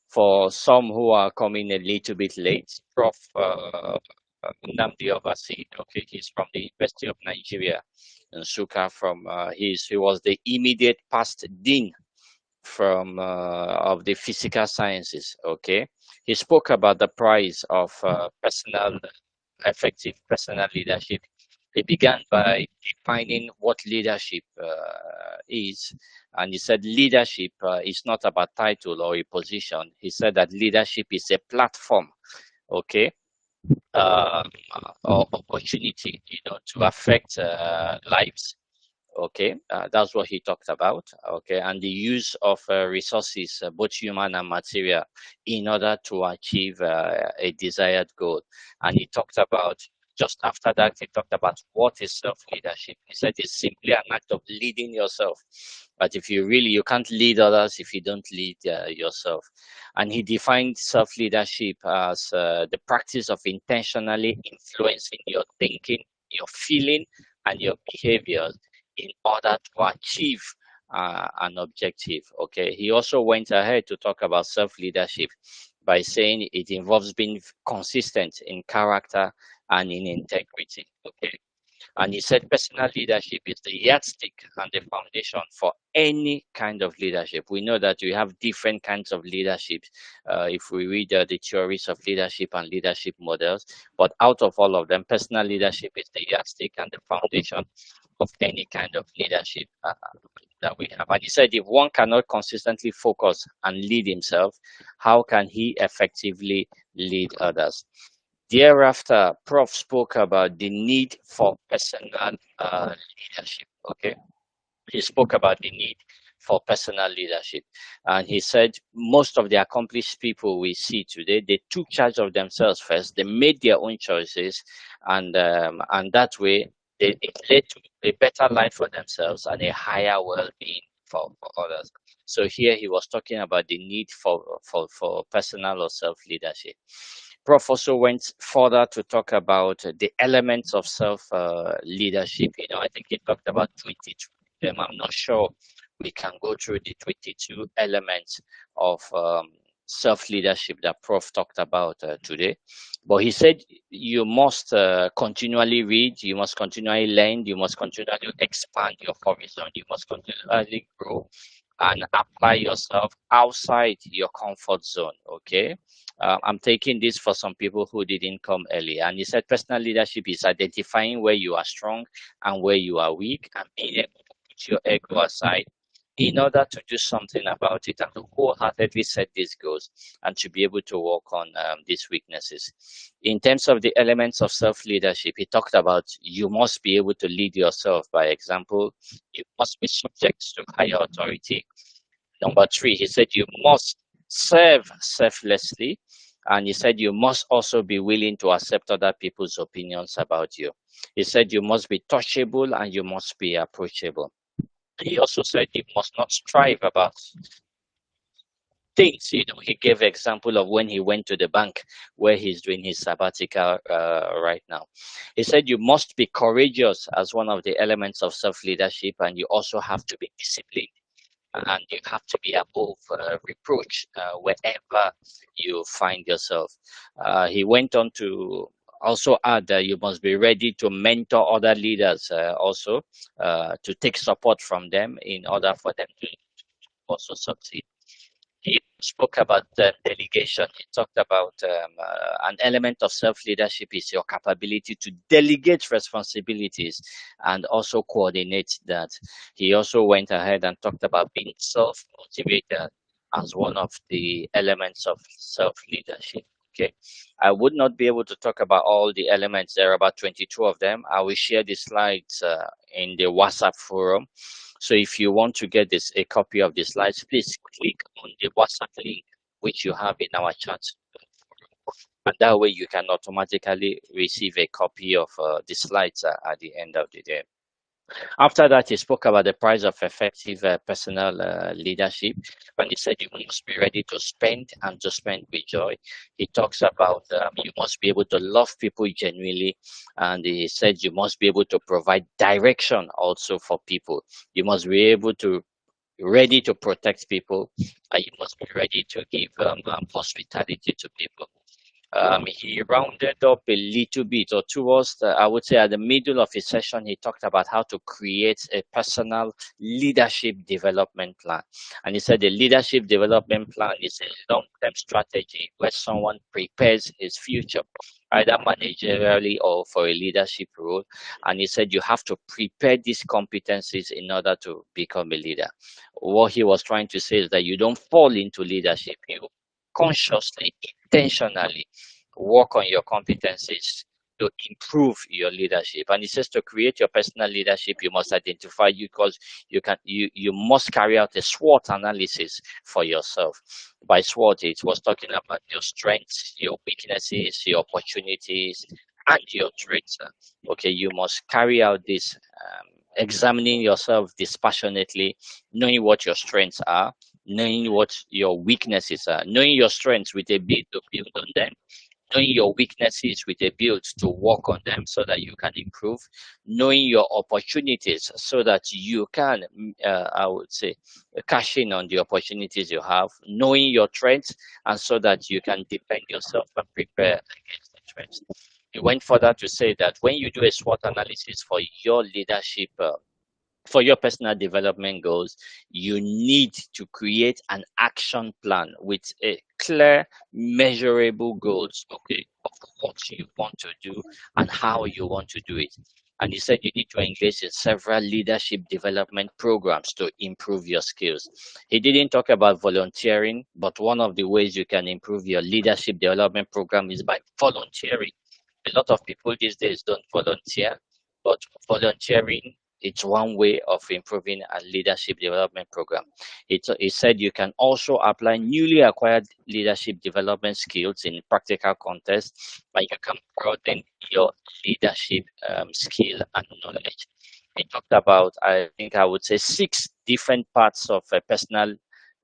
For some who are coming a little bit late, Prof. Nnamdi Obasi, okay, he's from the University of Nigeria, Nsukka. He was the immediate past dean from of the physical sciences. Okay, he spoke about the price of effective personal leadership. He began by defining what leadership is, and he said leadership is not about title or a position. He said that leadership is a platform, okay, or opportunity, to affect lives. Okay, that's what he talked about. Okay, and the use of resources, both human and material, in order to achieve a desired goal. And he talked about, just after that, he talked about what is self-leadership. He said it's simply an act of leading yourself. But if you can't lead others if you don't lead yourself. And he defined self-leadership as the practice of intentionally influencing your thinking, your feeling, and your behaviors in order to achieve an objective. Okay. He also went ahead to talk about self-leadership by saying it involves being consistent in character and in integrity. Okay. And he said personal leadership is the yardstick and the foundation for any kind of leadership. We know that we have different kinds of leadership if we read the theories of leadership and leadership models, but out of all of them, personal leadership is the yardstick and the foundation of any kind of leadership that we have. And he said if one cannot consistently focus and lead himself, how can he effectively lead others? Thereafter, Prof spoke about the need for personal leadership. Okay, he spoke about the need for personal leadership, and he said most of the accomplished people we see today, they took charge of themselves first. They made their own choices, and that way it led to a better life for themselves and a higher well-being for others. So here he was talking about the need for personal or self-leadership. Prof also went further to talk about the elements of self-leadership. I think he talked about 22 of them. I'm not sure we can go through the 22 elements of self-leadership that Prof talked about today. But he said you must continually read, you must continually learn, you must continually expand your horizon, you must continually grow and apply yourself outside your comfort zone. Okay, I'm taking this for some people who didn't come early. And he said personal leadership is identifying where you are strong and where you are weak, and being able to put your ego aside in order to do something about it and to wholeheartedly set these goals and to be able to work on these weaknesses. In terms of the elements of self-leadership, he talked about you must be able to lead yourself by example. You must be subject to higher authority. Number 3, he said you must serve selflessly. And he said you must also be willing to accept other people's opinions about you. He said you must be touchable and you must be approachable. He also said you must not strive about things. He gave example of when he went to the bank where he's doing his sabbatical right now. He said you must be courageous as one of the elements of self-leadership, and you also have to be disciplined. And you have to be above reproach wherever you find yourself. He went on to also add that you must be ready to mentor other leaders also to take support from them in order for them to also succeed. He spoke about delegation. He talked about an element of self-leadership is your capability to delegate responsibilities and also coordinate that. He also went ahead and talked about being self-motivated as one of the elements of self-leadership. Okay, I would not be able to talk about all the elements. There are about 22 of them. I will share the slides in the WhatsApp forum. So if you want to get a copy of the slides, please click on the WhatsApp link which you have in our chat. And that way you can automatically receive a copy of the slides at the end of the day. After that, he spoke about the price of effective personal leadership. When he said you must be ready to spend and to spend with joy. He talks about you must be able to love people genuinely. And he said you must be able to provide direction also for people. You must be able to ready to protect people. You must be ready to give hospitality to people. He rounded up a little bit, or towards I would say at the middle of his session, he talked about how to create a personal leadership development plan. And he said the leadership development plan is a long-term strategy where someone prepares his future, either managerially or for a leadership role. And he said you have to prepare these competencies in order to become a leader. What he was trying to say is that you don't fall into leadership. You consciously, intentionally work on your competencies to improve your leadership. And it says to create your personal leadership, you must identify you must carry out a SWOT analysis for yourself. By SWOT, it was talking about your strengths, your weaknesses, your opportunities, and your traits. Okay, you must carry out this examining yourself dispassionately, knowing what your strengths are, knowing what your weaknesses are, knowing your strengths with a bit to build on them, knowing your weaknesses with a build to work on them so that you can improve, knowing your opportunities so that you can, I would say, cash in on the opportunities you have, knowing your threats, and so that you can defend yourself and prepare against the threats. He went further to say that when you do a SWOT analysis for your leadership, for your personal development goals, you need to create an action plan with a clear, measurable goals, okay, of what you want to do and how you want to do it. And he said you need to engage in several leadership development programs to improve your skills. He didn't talk about volunteering, but one of the ways you can improve your leadership development program is by volunteering. A lot of people these days don't volunteer, but volunteering, it's one way of improving a leadership development program. It said you can also apply newly acquired leadership development skills in practical contests, but you can broaden your leadership skill and knowledge. He talked about, I think I would say, 6 different parts of a personal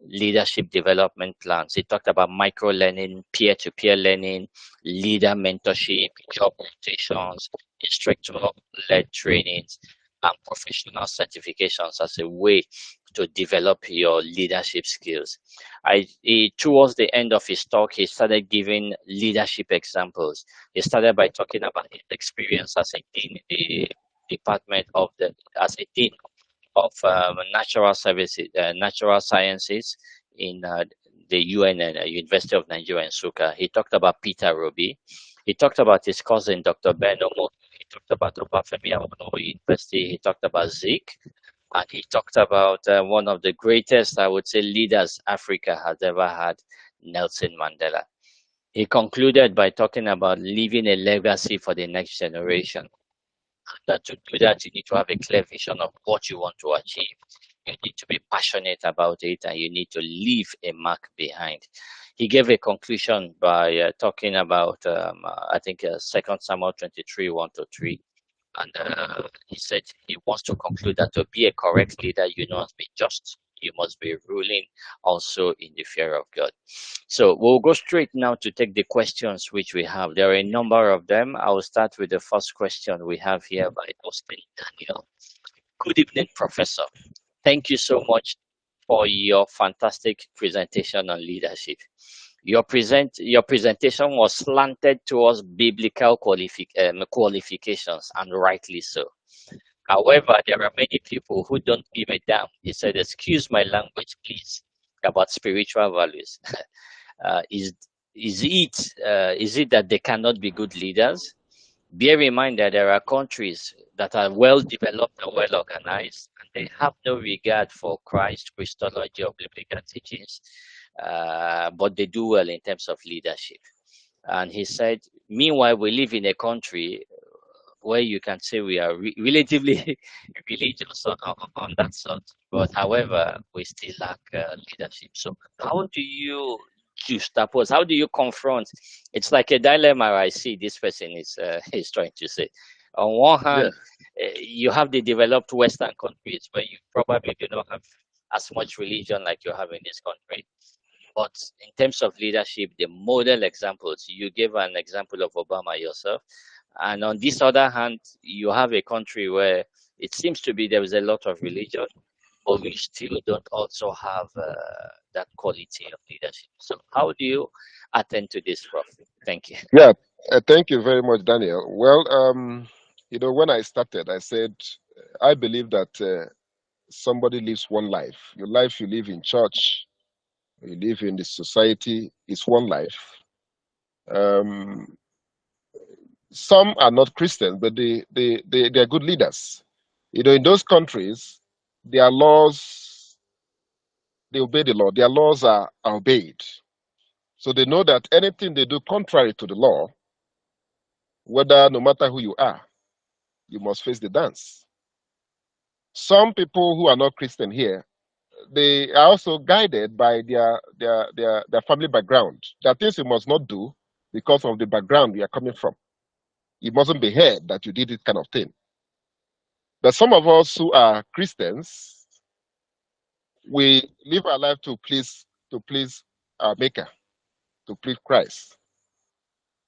leadership development plans. He talked about micro learning, peer-to-peer learning, leader mentorship, job rotations, instructor-led trainings, and professional certifications as a way to develop your leadership skills. Towards the end of his talk, he started giving leadership examples. He started by talking about his experience as a dean in the department of the as a dean of natural services, natural sciences in the UNN, University of Nigeria in Nsukka. He talked about Peter Roby. He talked about his cousin, Dr. Ben Omo. He talked about Obafemi Awolowo University. He talked about Zeke. And he talked about one of the greatest, I would say, leaders Africa has ever had, Nelson Mandela. He concluded by talking about leaving a legacy for the next generation. That to do that, you need to have a clear vision of what you want to achieve. You need to be passionate about it, and you need to leave a mark behind. He gave a conclusion by talking about, I think, 2 Samuel 23, 1-3. And he said he wants to conclude that to be a correct leader, you must be just. You must be ruling also in the fear of God. So we'll go straight now to take the questions which we have. There are a number of them. I will start with the first question we have here by Austin Daniel. Good evening, Professor. Thank you so much for your fantastic presentation on leadership. Your presentation was slanted towards biblical qualifications, and rightly so. However, there are many people who don't give a damn. He said, excuse my language, please, about spiritual values. Is it that they cannot be good leaders? Bear in mind that there are countries that are well developed and well organized, and they have no regard for Christ, Christology, or biblical teachings, but they do well in terms of leadership. And he said, meanwhile, we live in a country where you can say we are relatively religious on that sort, but however, we still lack leadership. So how do you juxtapose? How do you confront? It's like a dilemma I see this person is trying to say. On one hand, you have the developed Western countries where you probably do not have as much religion like you have in this country. But in terms of leadership, the model examples, you gave an example of Obama yourself. And on this other hand, you have a country where it seems to be there is a lot of religion, but we still don't also have that quality of leadership. So how do you attend to this, Prof? Thank you. Yeah, thank you very much, Daniel. Well, when I started, I said, I believe that somebody lives one life. Your life you live in church, you live in the society, is one life. Some are not Christians, but they are good leaders. In those countries, their laws, they obey the law. Their laws are obeyed. So they know that anything they do contrary to the law, no matter who you are, you must face the dance. Some people who are not Christian here, they are also guided by their family background. There are things you must not do because of the background you are coming from. You mustn't be heard that you did this kind of thing. But some of us who are Christians, we live our life to please our Maker, to please Christ.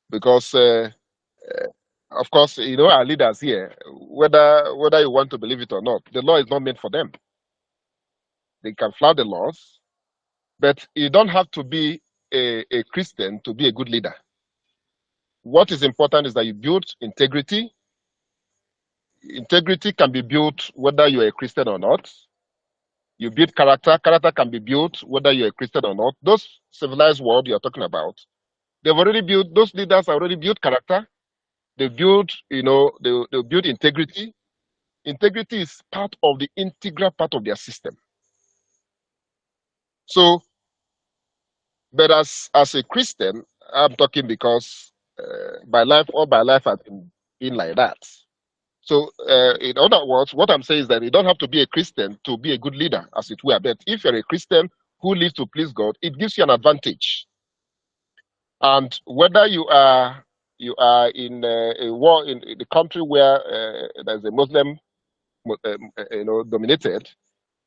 Because, of course, our leaders here, whether you want to believe it or not, the law is not meant for them. They can flout the laws, but you don't have to be a Christian to be a good leader. what is important is that you build integrity. Integrity can be built whether you're a Christian or not. You build character. Character can be built whether you're a Christian or not. Those civilized world you're talking about, they've already built, those leaders have already built character. They build, they build integrity. Integrity is part of the integral part of their system. So, but as a Christian, I'm talking because my life, all my life has been like that. So, in other words, what I'm saying is that you don't have to be a Christian to be a good leader, as it were. But if you're a Christian who lives to please God, it gives you an advantage. And whether you are in a war in the country where there's a Muslim, dominated,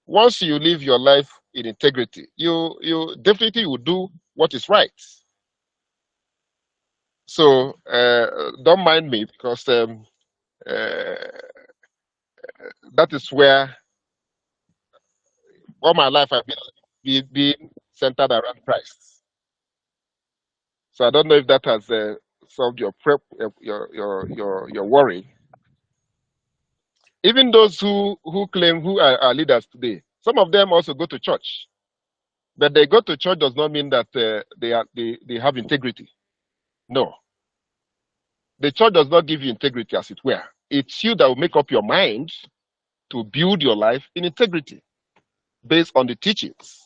once you live your life in integrity, you definitely will do what is right. So don't mind me, because that is where all my life I've been centered around Christ. So I don't know if that has solved your your worry. Even those who claim who are our leaders today, some of them also go to church, but they go to church does not mean that they have integrity. No, the church does not give you integrity, as it were. It's you that will make up your mind to build your life in integrity based on the teachings.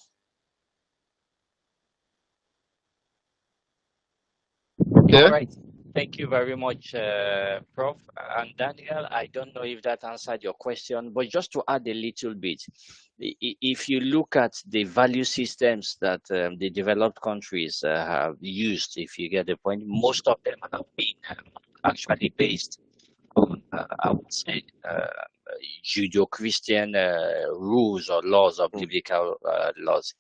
Okay. All right. Thank you very much, Prof. And Daniel, I don't know if that answered your question, but just to add a little bit, if you look at the value systems that the developed countries have used, if you get the point, most of them have been actually based on, I would say, Judeo-Christian rules or laws or biblical laws.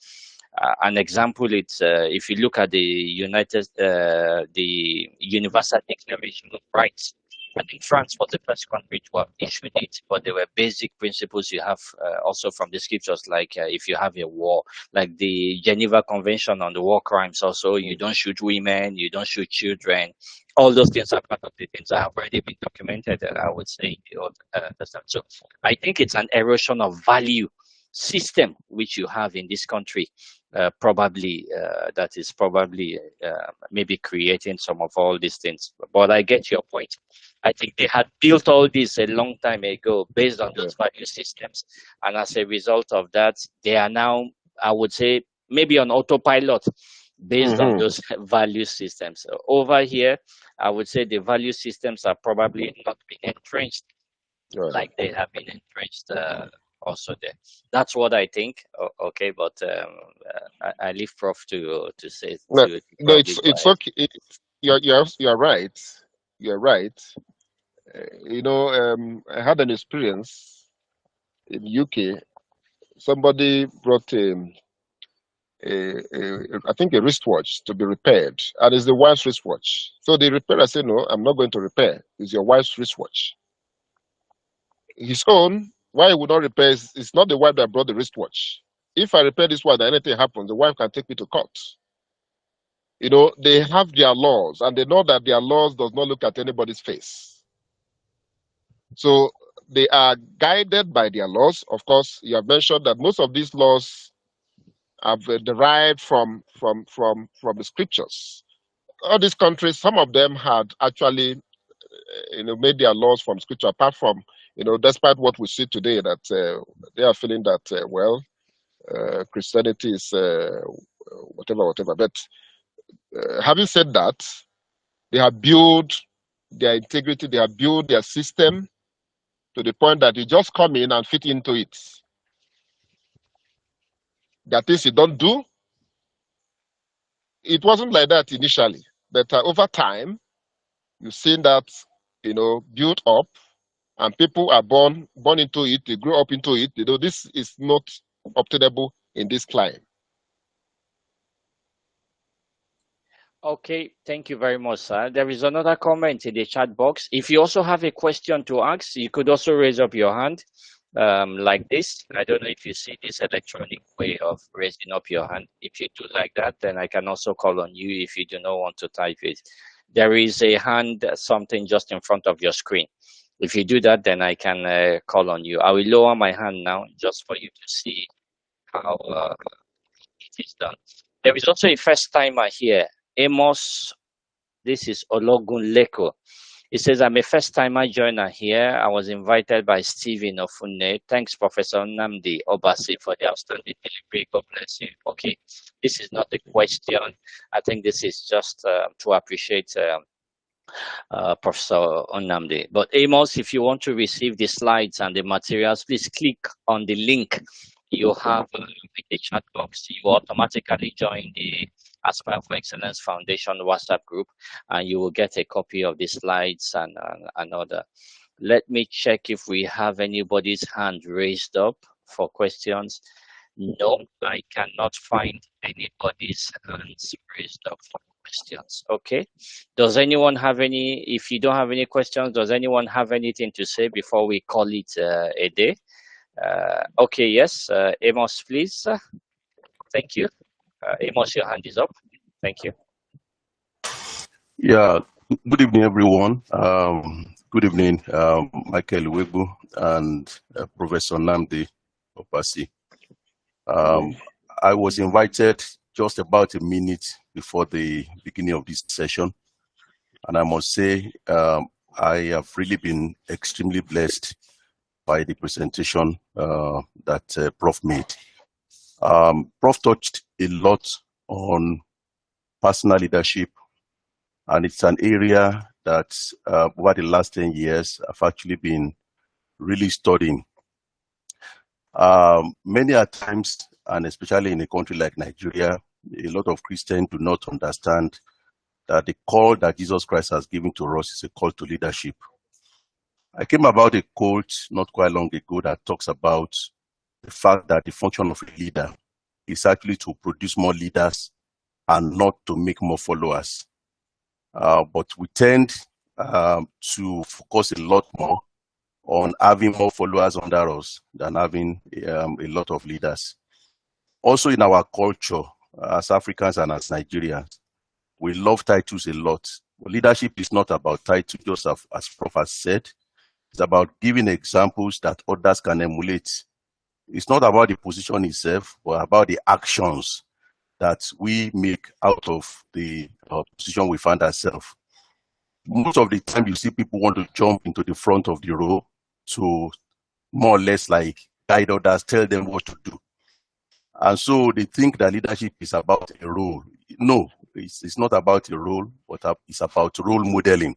An example, it's if you look at the Universal Declaration of Rights. I think France was the first country to have issued it, but there were basic principles you have also from the scriptures, like if you have a war, like the Geneva Convention on the War Crimes. Also, you don't shoot women, you don't shoot children. All those things are part of the things that have already been documented, I would say, in the Old Testament. So I think it's an erosion of value system which you have in this country, probably that is probably maybe creating some of all these things. But I get your point. I think they had built all this a long time ago based on those value systems, and as a result of that, they are now, I would say, maybe on autopilot based on those value systems. Over here, I would say the value systems are probably not being entrenched like they have been entrenched also there. That's what I think. Okay, but I leave Prof to say. No, it's okay. You're right. You're right. I had an experience in UK. Somebody brought I think a wristwatch to be repaired, and it's the wife's wristwatch. So the repairer said, "No, I'm not going to repair. It's your wife's wristwatch." His own, why he would not repair, it's not the wife that brought the wristwatch. If I repair this one and anything happens, the wife can take me to court. They have their laws, and they know that their laws does not look at anybody's face. So they are guided by their laws. Of course, you have mentioned that most of these laws have derived from the scriptures. All these countries, some of them had actually, made their laws from scripture. Apart from, despite what we see today, that they are feeling that Christianity is whatever. But having said that, they have built their integrity, they have built their system to the point that you just come in and fit into it. That is, you don't do. It wasn't like that initially, but over time, you've seen that, built up, and people are born into it, they grow up into it. This is not obtainable in this climate. Okay, thank you very much, sir. There is another comment in the chat box. If you also have a question to ask, you could also raise up your hand like this. I don't know if you see this electronic way of raising up your hand. If you do like that, then I can also call on you if you do not want to type it. There is a hand something just in front of your screen. If you do that, then I can call on you. I will lower my hand now just for you to see how it is done. There is also a first timer here, Amos. This is Ologun Leko. It says, I'm a first-timer joiner here. I was invited by Stephen Ofunne. Thanks, Professor Namdi Obasi, for the outstanding delivery. God bless you. Okay, this is not a question. I think this is just to appreciate Professor Onamdi. But Amos, if you want to receive the slides and the materials, please click on the link you have in the chat box. You automatically join the Aspire for Excellence Foundation WhatsApp group, and you will get a copy of the slides and other. Let me check if we have anybody's hand raised up for questions. No, I cannot find anybody's hands raised up for questions. Okay. Does anyone have any? If you don't have any questions, does anyone have anything to say before we call it a day? Okay. Yes. Amos, please. Thank you. Amos, your hand is up. Thank you. Yeah. Good evening, everyone. Good evening, Michael Uwegbu and Professor Namdi Obasi. I was invited just about a minute before the beginning of this session, and I must say I have really been extremely blessed by the presentation that Prof made. Prof touched a lot on personal leadership, and it's an area that over the last 10 years I've actually been really studying. Many a times, and especially in a country like Nigeria, a lot of Christians do not understand that the call that Jesus Christ has given to us is a call to leadership. I came about a quote not quite long ago that talks about the fact that the function of a leader is actually to produce more leaders and not to make more followers. But we tend to focus a lot more on having more followers under us than having a lot of leaders. Also in our culture, as Africans and as Nigerians, we love titles a lot. But leadership is not about titles, just as Prof has said. It's about giving examples that others can emulate. It's not about the position itself, but about the actions that we make out of the position we find ourselves. Most of the time you see people want to jump into the front of the row to more or less like guide others, tell them what to do. And so they think that leadership is about a role. No, it's not about a role, but it's about role modeling.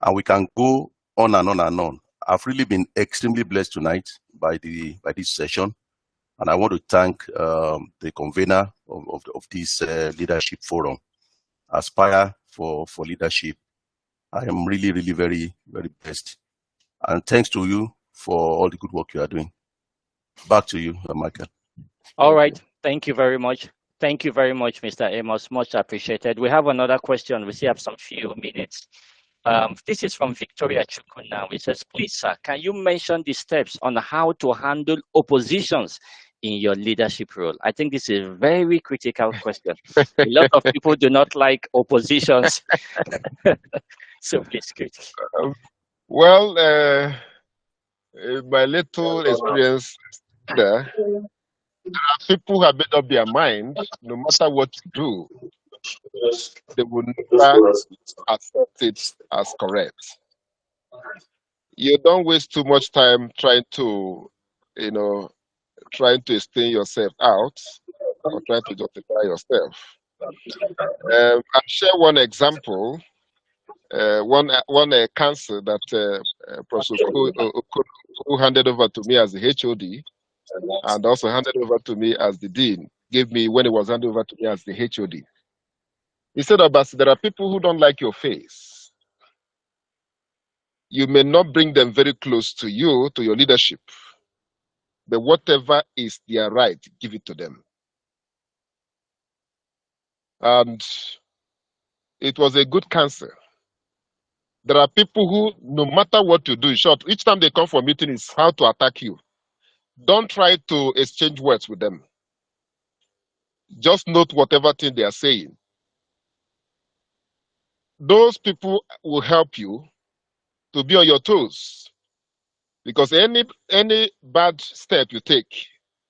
And we can go on and on and on. I've really been extremely blessed tonight by this session. And I want to thank the convener of this leadership forum, Aspire for Leadership. I am really, really very, very blessed. And thanks to you for all the good work you are doing. Back to you, Michael. All right. Thank you very much. Thank you very much, Mr. Amos. Much appreciated. We have another question. We still have some few minutes. This is from Victoria Chukuna. It says, please, sir, can you mention the steps on how to handle oppositions in your leadership role? I think this is a very critical question. A lot of people do not like oppositions. So please, quickly. Well, in my little experience there are people who have made up their mind, no matter what you do, they will never accept it as correct. You don't waste too much time trying to explain yourself out or trying to justify yourself. I'll share one example. One council that Professor who handed over to me as the HOD and also handed over to me as the dean gave me when it was handed over to me as the HOD. He said, Obasi, there are people who don't like your face. You may not bring them very close to you, to your leadership, but whatever is their right, give it to them. And it was a good counsel. There are people who, no matter what you do, in short, each time they come for a meeting is how to attack you. Don't try to exchange words with them. Just note whatever thing they are saying. those people will help you to be on your toes, because any bad step you take,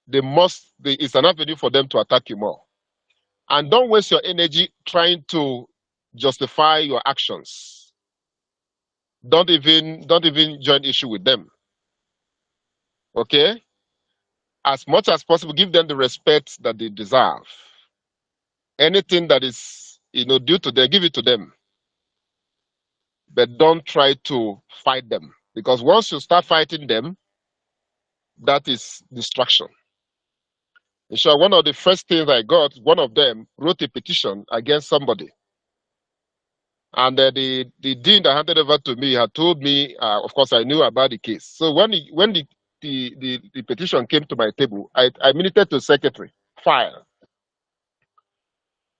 it's an avenue for them to attack you more. And don't waste your energy trying to justify your actions. Don't even join issue with them. Okay? As much as possible, give them the respect that they deserve. Anything that is, due to them, give it to them. But don't try to fight them, because once you start fighting them, that is distraction. In short, one of the first things I got, one of them wrote a petition against somebody. And the dean that handed over to me had told me, of course, I knew about the case. So when the petition came to my table, I minuted to secretary, file.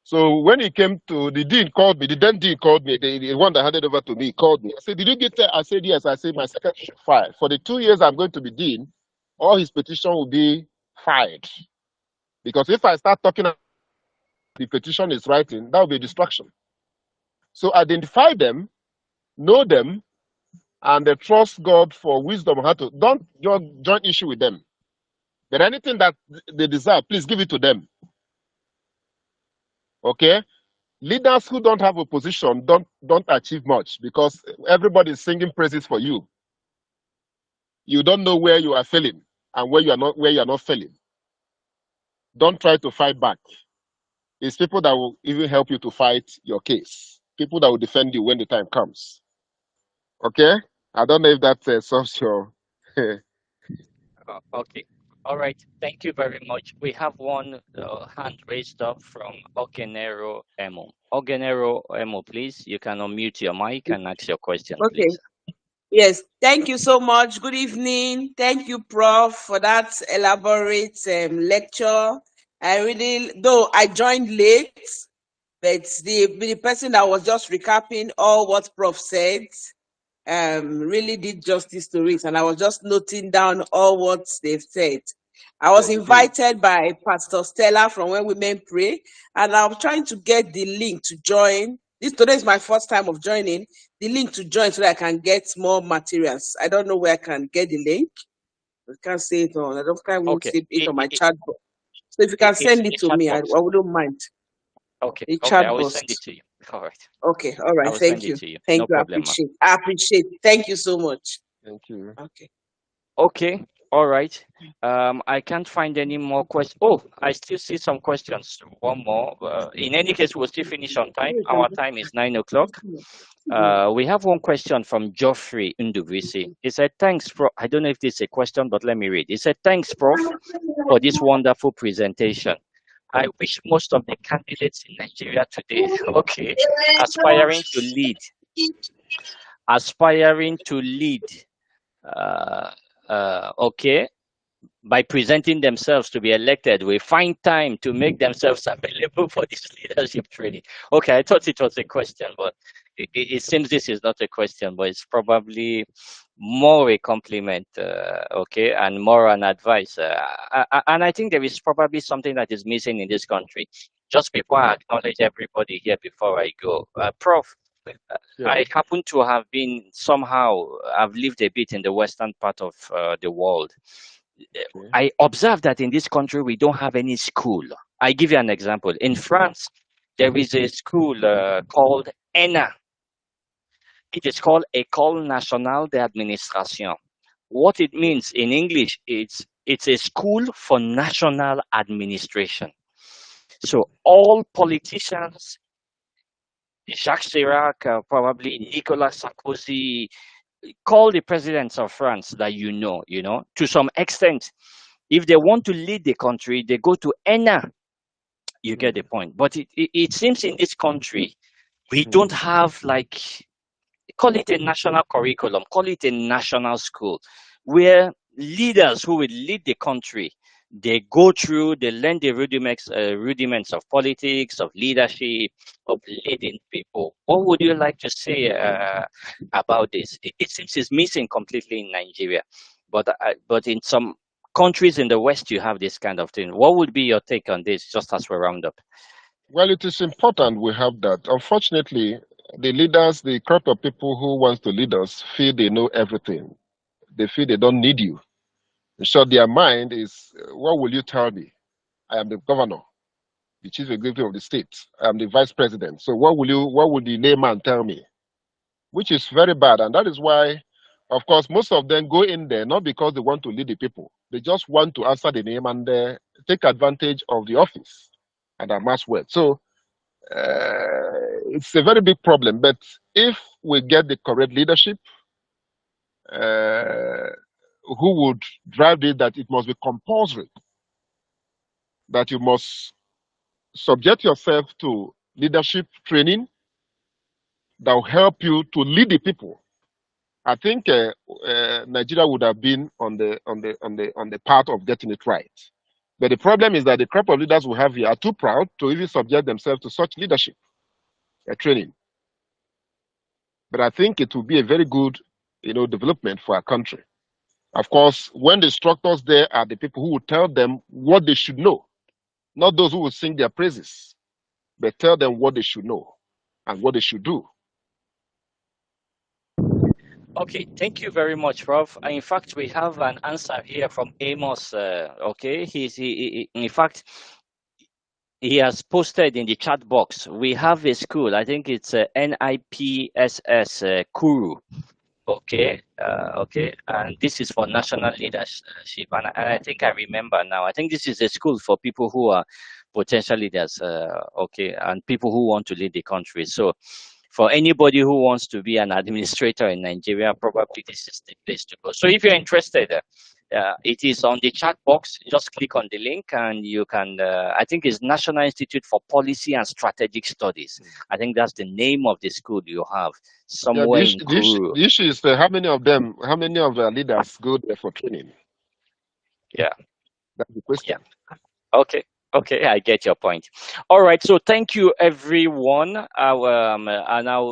So when he came to, the dean called me, the then dean called me, the one that handed over to me called me. I said, did you get there? I said, yes. I said, my secretary should file. For the 2 years I'm going to be dean, all his petition will be filed. Because if I start talking about the petition is writing, that will be a distraction. So identify them, know them, and trust God for wisdom how to. Don't join issue with them. But anything that they desire, please give it to them. Okay? Leaders who don't have a position don't achieve much, because everybody is singing praises for you. You don't know where you are failing and where you are not failing. Don't try to fight back. It's people that will even help you to fight your case. People that will defend you when the time comes. Okay? I don't know if that solves your. Okay. All right. Thank you very much. We have one hand raised up from Ogenero Emo. Ogenero Emo, please. You can unmute your mic and ask your question, Okay. please. Yes. Thank you so much. Good evening. Thank you, Prof, for that elaborate lecture. Though I joined late, but the person that was just recapping all what Prof said really did justice to it, and I was just noting down all what they've said. I was invited by Pastor Stella from When Women Pray, and I'm trying to get the link to join. Today is my first time of joining. The link to join so that I can get more materials. I don't know where I can get the link. I can't say it on. I don't see it on my chat box. So if you can send it to me, I wouldn't mind. Okay. The Okay. chat I will box. send it to you. All right. Okay. All right. I will Thank send you. it to you. Thank No you. problem. I appreciate. Thank you so much. Thank you. Okay. Okay. All right. I can't find any more questions. Oh, I still see some questions. One more. In any case, we'll still finish on time. Our time is 9 o'clock. We have one question from Geoffrey Nduvisi. He said, thanks, Prof. I don't know if this is a question, but let me read. He said, thanks, Prof, for this wonderful presentation. I wish most of the candidates in Nigeria today, aspiring to lead, by presenting themselves to be elected, will find time to make themselves available for this leadership training. Okay, I thought it was a question, but it seems this is not a question, but it's probably more a compliment, and more an advice. And I think there is probably something that is missing in this country. Just before I acknowledge everybody here, before I go, Prof, I happen to have I've lived a bit in the western part of the world. I observe that in this country, we don't have any school. I give you an example. In France, there is a school called ENA. It is called École Nationale d'Administration. What it means in English, it's a school for national administration. So all politicians, Jacques Chirac, probably Nicolas Sarkozy, call the presidents of France that to some extent, if they want to lead the country, they go to ENA. You get the point. But it seems in this country, we don't have call it a national curriculum, call it a national school, where leaders who will lead the country, they learn the rudiments of politics, of leadership, of leading people. What would you like to say about this? It seems it's missing completely in Nigeria, but in some countries in the West, you have this kind of thing. What would be your take on this, just as we round up? Well, it is important we have that. Unfortunately, the leaders, the crowd of people who wants to lead us feel they know everything. They feel they don't need you. In short, their mind is, what will you tell me? I am the governor, the chief executive of the state. I am the vice president. So what will the layman tell me? Which is very bad. And that is why, of course, most of them go in there not because they want to lead the people. They just want to answer the name and take advantage of the office and amass wealth. So it's a very big problem. But if we get the correct leadership, who would drive it, that it must be compulsory, that you must subject yourself to leadership training that will help you to lead the people. I think Nigeria would have been on the path of getting it right. But the problem is that the crop of leaders we have here are too proud to even subject themselves to such leadership training. But I think it will be a very good, development for our country. Of course, when the instructors there are the people who will tell them what they should know, not those who will sing their praises, but tell them what they should know and what they should do. Okay, thank you very much, Prof. In fact, we have an answer here from Amos. Okay, in fact, he has posted in the chat box. We have a school. I think it's NIPSS Kuru. Okay, okay, and this is for national leadership, and I think I remember now. I think this is a school for people who are potential leaders. Okay, and people who want to lead the country. So, for anybody who wants to be an administrator in Nigeria, probably this is the place to go. So, if you're interested, it is on the chat box. Just click on the link and you can, I think it's National Institute for Policy and Strategic Studies. I think that's the name of the school you have somewhere in Kuru. The issue is how many of the leaders go there for training? Yeah. That's the question. Yeah. Okay. Okay, I get your point. All right. So thank you, everyone. And now